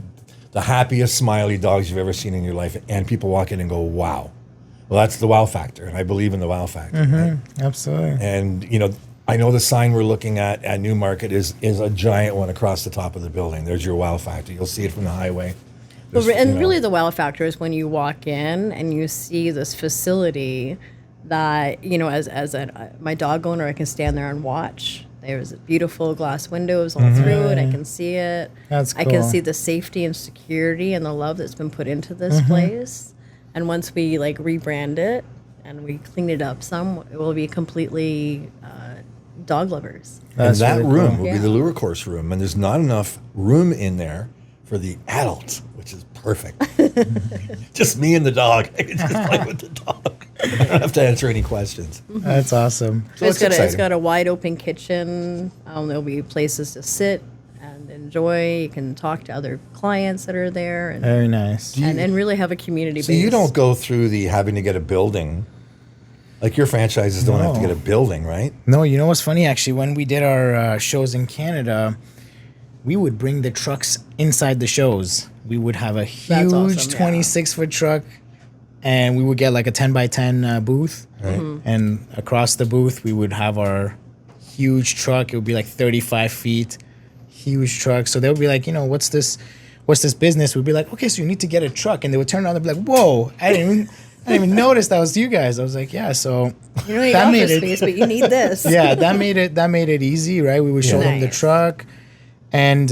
the happiest, smiley dogs you've ever seen in your life. And people walk in and go, wow. Well, that's the wow factor, and I believe in the wow factor. Right? Absolutely. And I know the sign we're looking at Newmarket is a giant one across the top of the building. There's your wow factor. You'll see it from the highway. Well, and really the wow factor is when you walk in and you see this facility that, my dog owner, I can stand there and watch. There's beautiful glass windows all through it. I can see it. That's I can cool. see the safety and security and the love that's been put into this place. And once we rebrand it and we clean it up some, it will be completely dog lovers. That's and that really room cool. will be the lure course room, and there's not enough room in there for the adults, which is perfect. Just me and the dog. I can just play with the dog. I don't have to answer any questions. That's awesome. So It's exciting. got a wide open kitchen. There'll be places to sit and enjoy. You can talk to other clients that are there and Very nice. and really have a community So base. you don't go through the having to get a building. Like your franchises don't have to No. get a building, right? No, you know what's funny? Actually, when we did our shows in Canada, we would bring the trucks inside the shows. We would have a huge awesome, yeah. 26-foot truck, and we would get like a 10 by 10 booth. Right. And across the booth, we would have our huge truck. It would be like 35 feet, huge truck. So they would be like, what's this business? We'd be like, okay, so you need to get a truck. And they would turn around and be like, whoa, I didn't even notice that was you guys. I was like, yeah, so You don't need that made office it- space, but you need this. yeah, that made it easy, right? We would show them the Nice. truck, and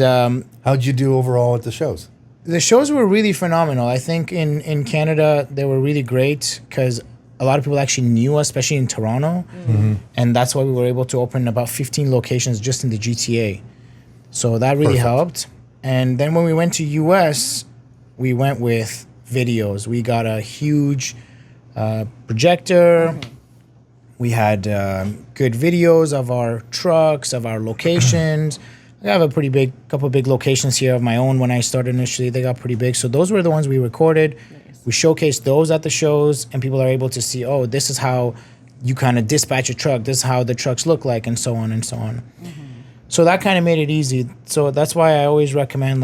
How'd you do overall at the shows? the shows were really phenomenal. I think in Canada they were really great because a lot of people actually knew us, especially in Toronto, and that's why we were able to open about 15 locations just in the GTA. So that really Perfect. helped. And then when we went to US, we went with videos. We got a huge projector. We had good videos of our trucks, of our locations. I have a couple big locations here of my own. When I started initially, they got pretty big. So those were the ones we recorded. Nice. We showcased those at the shows, and people are able to see, oh, this is how you kind of dispatch a truck. This is how the trucks look like, and so on and so on. So that kind of made it easy. So that's why I always recommend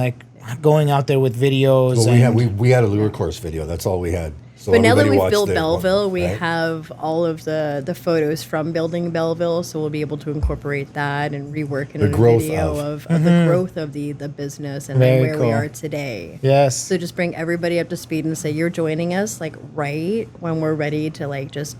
going out there with videos. Well, and we had a lure course video. That's all we had. So But now that everybody we've watched built the- Belleville, we right? have all of the photos from building Belleville, so we'll be able to incorporate that and rework it The in a growth video of. of the growth of the business and then Very where we cool. are today. yes. So just bring everybody up to speed and say you're joining us right when we're ready to just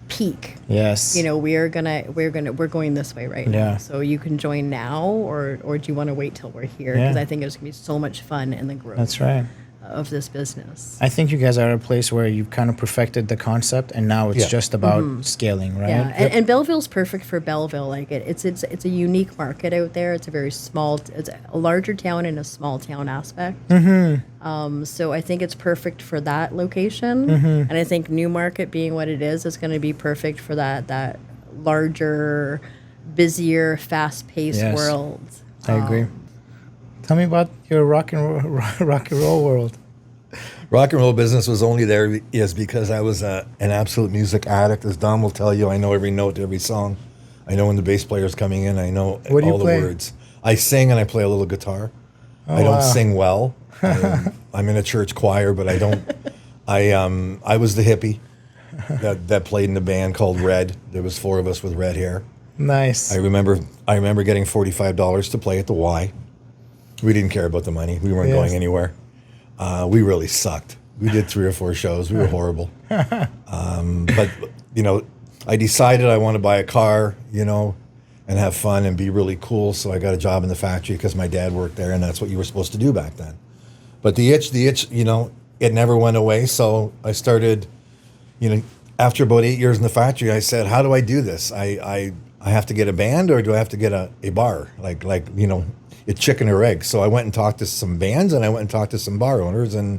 peak. Yes. We're going this way right Yeah. now. So you can join now, or do you want to wait till we're here? Because Yeah. I think there's gonna be so much fun in the growth That's right. of this business. I think you guys are at a place where you've kind of perfected the concept, and now it's Yeah. just about scaling, right? Yeah, and Belleville's perfect for Belleville. It's a unique market out there. It's a very small, it's a larger town in a small town aspect. So I think it's perfect for that location, and I think Newmarket being what it is going to be perfect for that larger, busier, fast-paced Yes. world. I agree. Tell me about your rock and roll world. Rock and roll business was only there because I was an absolute music addict. As Don will tell you, I know every note to every song. I know when the bass player's coming in. I know What do you all play? the words. I sing and I play a little guitar. I don't wow. sing well. I'm in a church choir, but I don't. I was the hippie that played in a band called Red. There was 4 of us with red hair. Nice. I remember getting $45 to play at the Y. We didn't care about the money. We weren't Yes. going anywhere. We really sucked. We did 3 or 4 shows. We were horrible. But I decided I want to buy a car, and have fun and be really cool. So I got a job in the factory because my dad worked there, and that's what you were supposed to do back then. But the itch, it never went away. So I started, after about 8 years in the factory, I said, how do I do this? I have to get a band, or do I have to get a bar? It's chicken or egg. So I went and talked to some bands, and I went and talked to some bar owners. And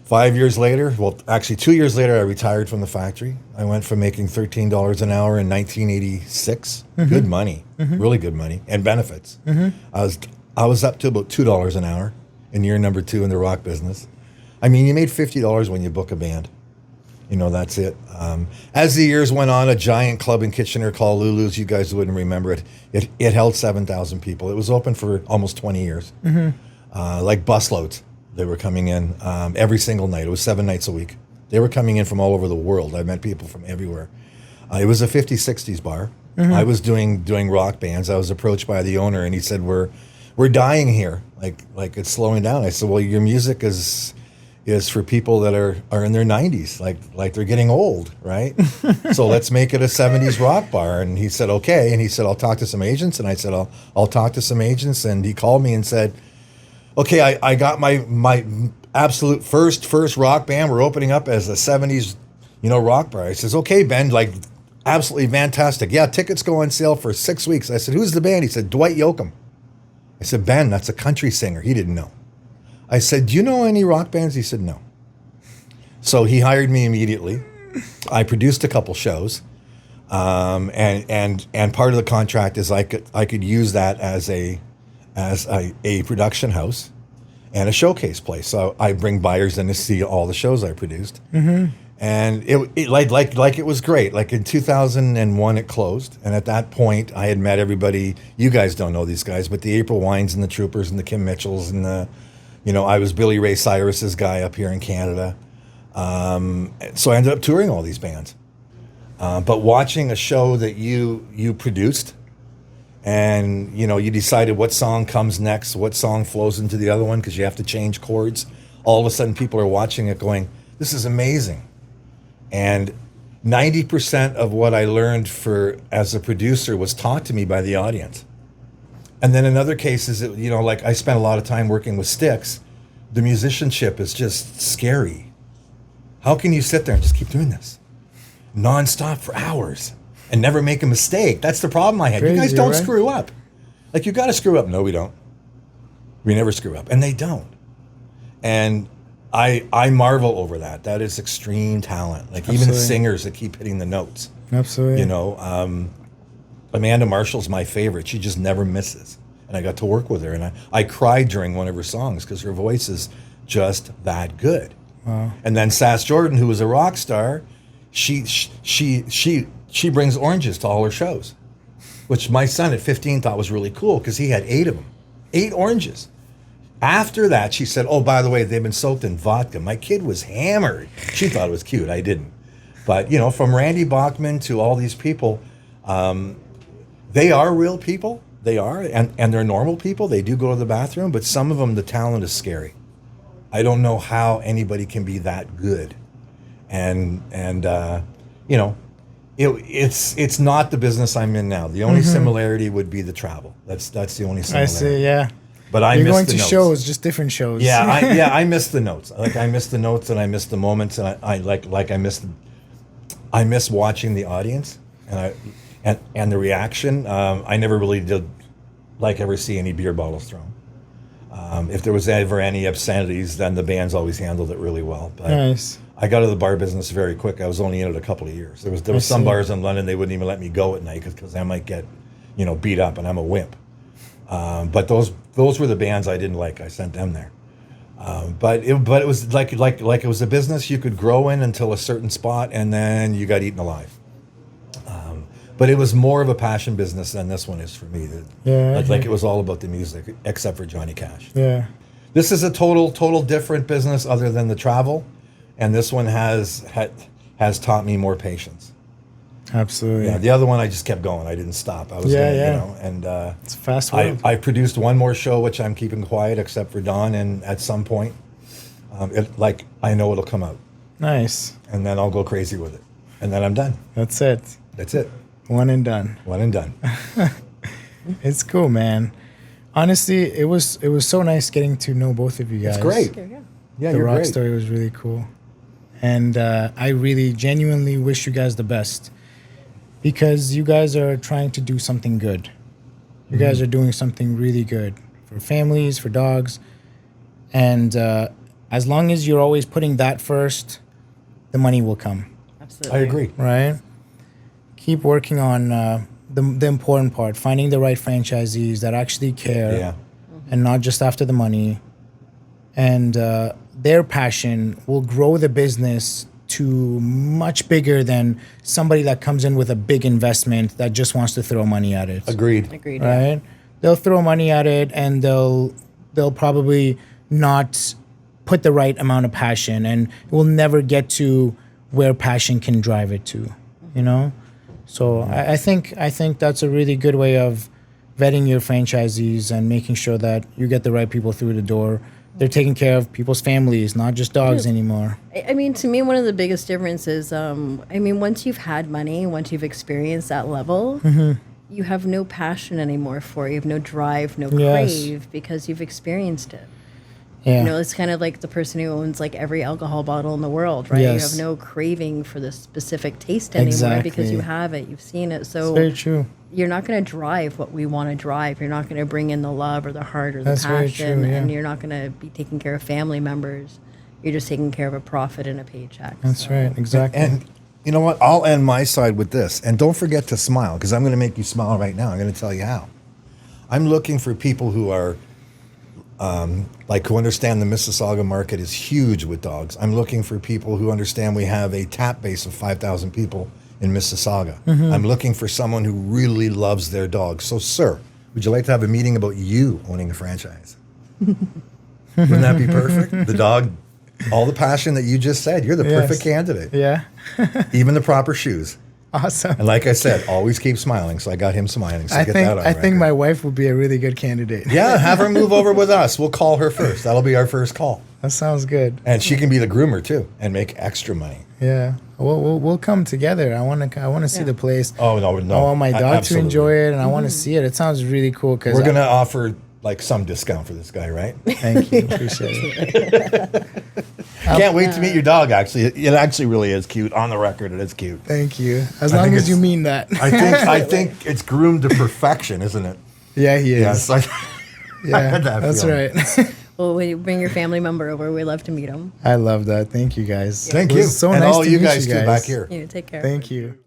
5 years later, well, actually 2 years later, I retired from the factory. I went from making $13 an hour in 1986. Good money, really good money, and benefits. I was up to about $2 an hour in year number 2 in the rock business. I mean, you made $50 when you book a band. That's it. As the years went on, a giant club in Kitchener called Lulu's, you guys wouldn't remember it. It held 7,000 people. It was open for almost 20 years. Like busloads. They were coming in every single night. It was 7 nights a week. They were coming in from all over the world. I met people from everywhere. It was a 50s, 60s bar. I was doing rock bands. I was approached by the owner, and he said, "We're dying here. Like it's slowing down." I said, "Well, your music is for people that are in their 90s, like they're getting old, right? So let's make it a 70s rock bar." And he said, "Okay." And he said, "I'll talk to some agents." And I said, "I'll talk to some agents." And he called me and said, "Okay, I got my absolute first rock band. We're opening up as a 70s, rock bar." He says, "Okay, Ben, like absolutely fantastic. Yeah, tickets go on sale for 6 weeks." I said, "Who's the band?" He said, "Dwight Yoakam." I said, "Ben, that's a country singer." He didn't know. I said, "Do you know any rock bands?" He said, "No." So he hired me immediately. I produced a couple shows, and part of the contract is I could use that as a production house and a showcase place. So I bring buyers in to see all the shows I produced, and it like it was great. Like in 2001, it closed, and at that point, I had met everybody. You guys don't know these guys, but the April Wines and the Troopers and the Kim Mitchells and the I was Billy Ray Cyrus's guy up here in Canada. So I ended up touring all these bands. But watching a show that you produced, and you decided what song comes next, what song flows into the other one, because you have to change chords. All of a sudden, people are watching it going, "This is amazing." And 90% of what I learned as a producer was taught to me by the audience. And then in other cases, like I spent a lot of time working with Styx. The musicianship is just scary. How can you sit there and just keep doing this nonstop for hours and never make a mistake? That's the problem I had. Crazy, you guys don't right? screw up. Like, you got to screw up. No, we don't. We never screw up. And they don't. And I marvel over that. That is extreme talent. Like, even Absolutely. singers that keep hitting the notes. Absolutely. Amanda Marshall's my favorite. She just never misses. And I got to work with her, and I cried during one of her songs because her voice is just that good. Wow. And then Sass Jordan, who was a rock star, she brings oranges to all her shows, which my son at 15 thought was really cool because he had 8 of them, 8 oranges. After that, she said, "Oh, by the way, they've been soaked in vodka." My kid was hammered. She thought it was cute. I didn't. But, from Randy Bachman to all these people, they are real people. They are, and they're normal people. They do go to the bathroom, but some of them, the talent is scary. I don't know how anybody can be that good. It's not the business I'm in now. The only similarity would be the travel. That's the only similarity. I see. Yeah. But I You're miss going the to notes. shows, just different shows. Yeah, I miss the notes. Like, I miss the notes, and I miss the moments, and I miss watching the audience and the reaction. I never really did ever see any beer bottles thrown. If there was ever any obscenities, then the bands always handled it really well. But Nice. I got out of the bar business very quick. I was only in it a couple of years. There was some see. bars in London, they wouldn't even let me go at night because I might get beat up, and I'm a wimp. But those were the bands I didn't like. I sent them there. But it was like it was a business you could grow in until a certain spot, and then you got eaten alive. But it was more of a passion business than this one is for me. Like it was all about the music, except for Johnny Cash. Yeah. This is a total different business other than the travel, and this one has taught me more patience. Absolutely. Yeah, the other one I just kept going. I didn't stop. I was It's a fast world. I produced one more show, which I'm keeping quiet, except for Dawn. And at some point, I know it'll come out, Nice. and then I'll go crazy with it, and then I'm done. That's it. That's it. One and done. One and done. It's cool, man. Honestly, it was so nice getting to know both of you guys. It's great. There you go. Yeah, The you're rock great. story was really cool. And I really genuinely wish you guys the best because you guys are trying to do something good. You guys are doing something really good for families, for dogs. And as long as you're always putting that first, the money will come, Absolutely. I agree. right? Keep working on the important part, finding the right franchisees that actually care Yeah. and not just after the money. And their passion will grow the business to much bigger than somebody that comes in with a big investment that just wants to throw money at it. Agreed. Agreed. Yeah. Right? They'll throw money at it and they'll probably not put the right amount of passion, and we'll never get to where passion can drive it to, you know? So I think that's a really good way of vetting your franchisees and making sure that you get the right people through the door. They're taking care of people's families, not just dogs anymore. I mean, to me, one of the biggest differences, I mean, once you've had money, once you've experienced that level, you have no passion anymore for it. You have no drive, no crave, because you've experienced it. Yeah. You know, it's kind of like the person who owns like every alcohol bottle in the world, right? Yes. You have no craving for the specific taste anymore because you have it, you've seen it. So It's very true. you're not going to drive what we want to drive. You're not going to bring in the love or the heart or the That's very passion, true, yeah. and you're not going to be taking care of family members. You're just taking care of a profit and a paycheck. That's right, exactly. And you know what? I'll end my side with this. And don't forget to smile, because I'm going to make you smile right now. I'm going to tell you how. I'm looking for people who are, who understand the Mississauga market is huge with dogs. I'm looking for people who understand we have a tap base of 5,000 people in Mississauga. I'm looking for someone who really loves their dog. So, sir, would you like to have a meeting about you owning a franchise? Wouldn't that be perfect? The dog, all the passion that you just said, you're the perfect candidate. Yeah. Even the proper shoes. Awesome. And like I said, always keep smiling. So I got him smiling. So get that on I think record. my wife would be a really good candidate. Yeah, have her move over with us. We'll call her first. That'll be our first call. That sounds good. And she can be the groomer too and make extra money. Yeah. We'll come together. I want to see the place. Oh, no. I want my dog Absolutely. to enjoy it, and I want to see it. It sounds really cool. Cause We're going to offer like some discount for this guy, right? Thank you. Appreciate it. Can't wait to meet your dog, actually. It actually really is cute. On the record, it is cute. Thank you. As I long think as you it's- mean that. I think it's groomed to perfection, isn't it? Yeah, he is. Yes. I Yeah, had that that's feeling. right. Well, when you bring your family member over, we love to meet them. I love that. Thank you, guys. Thank It you. was so and nice all to you meet guys you too guys. back here. You know, take care. Thank you.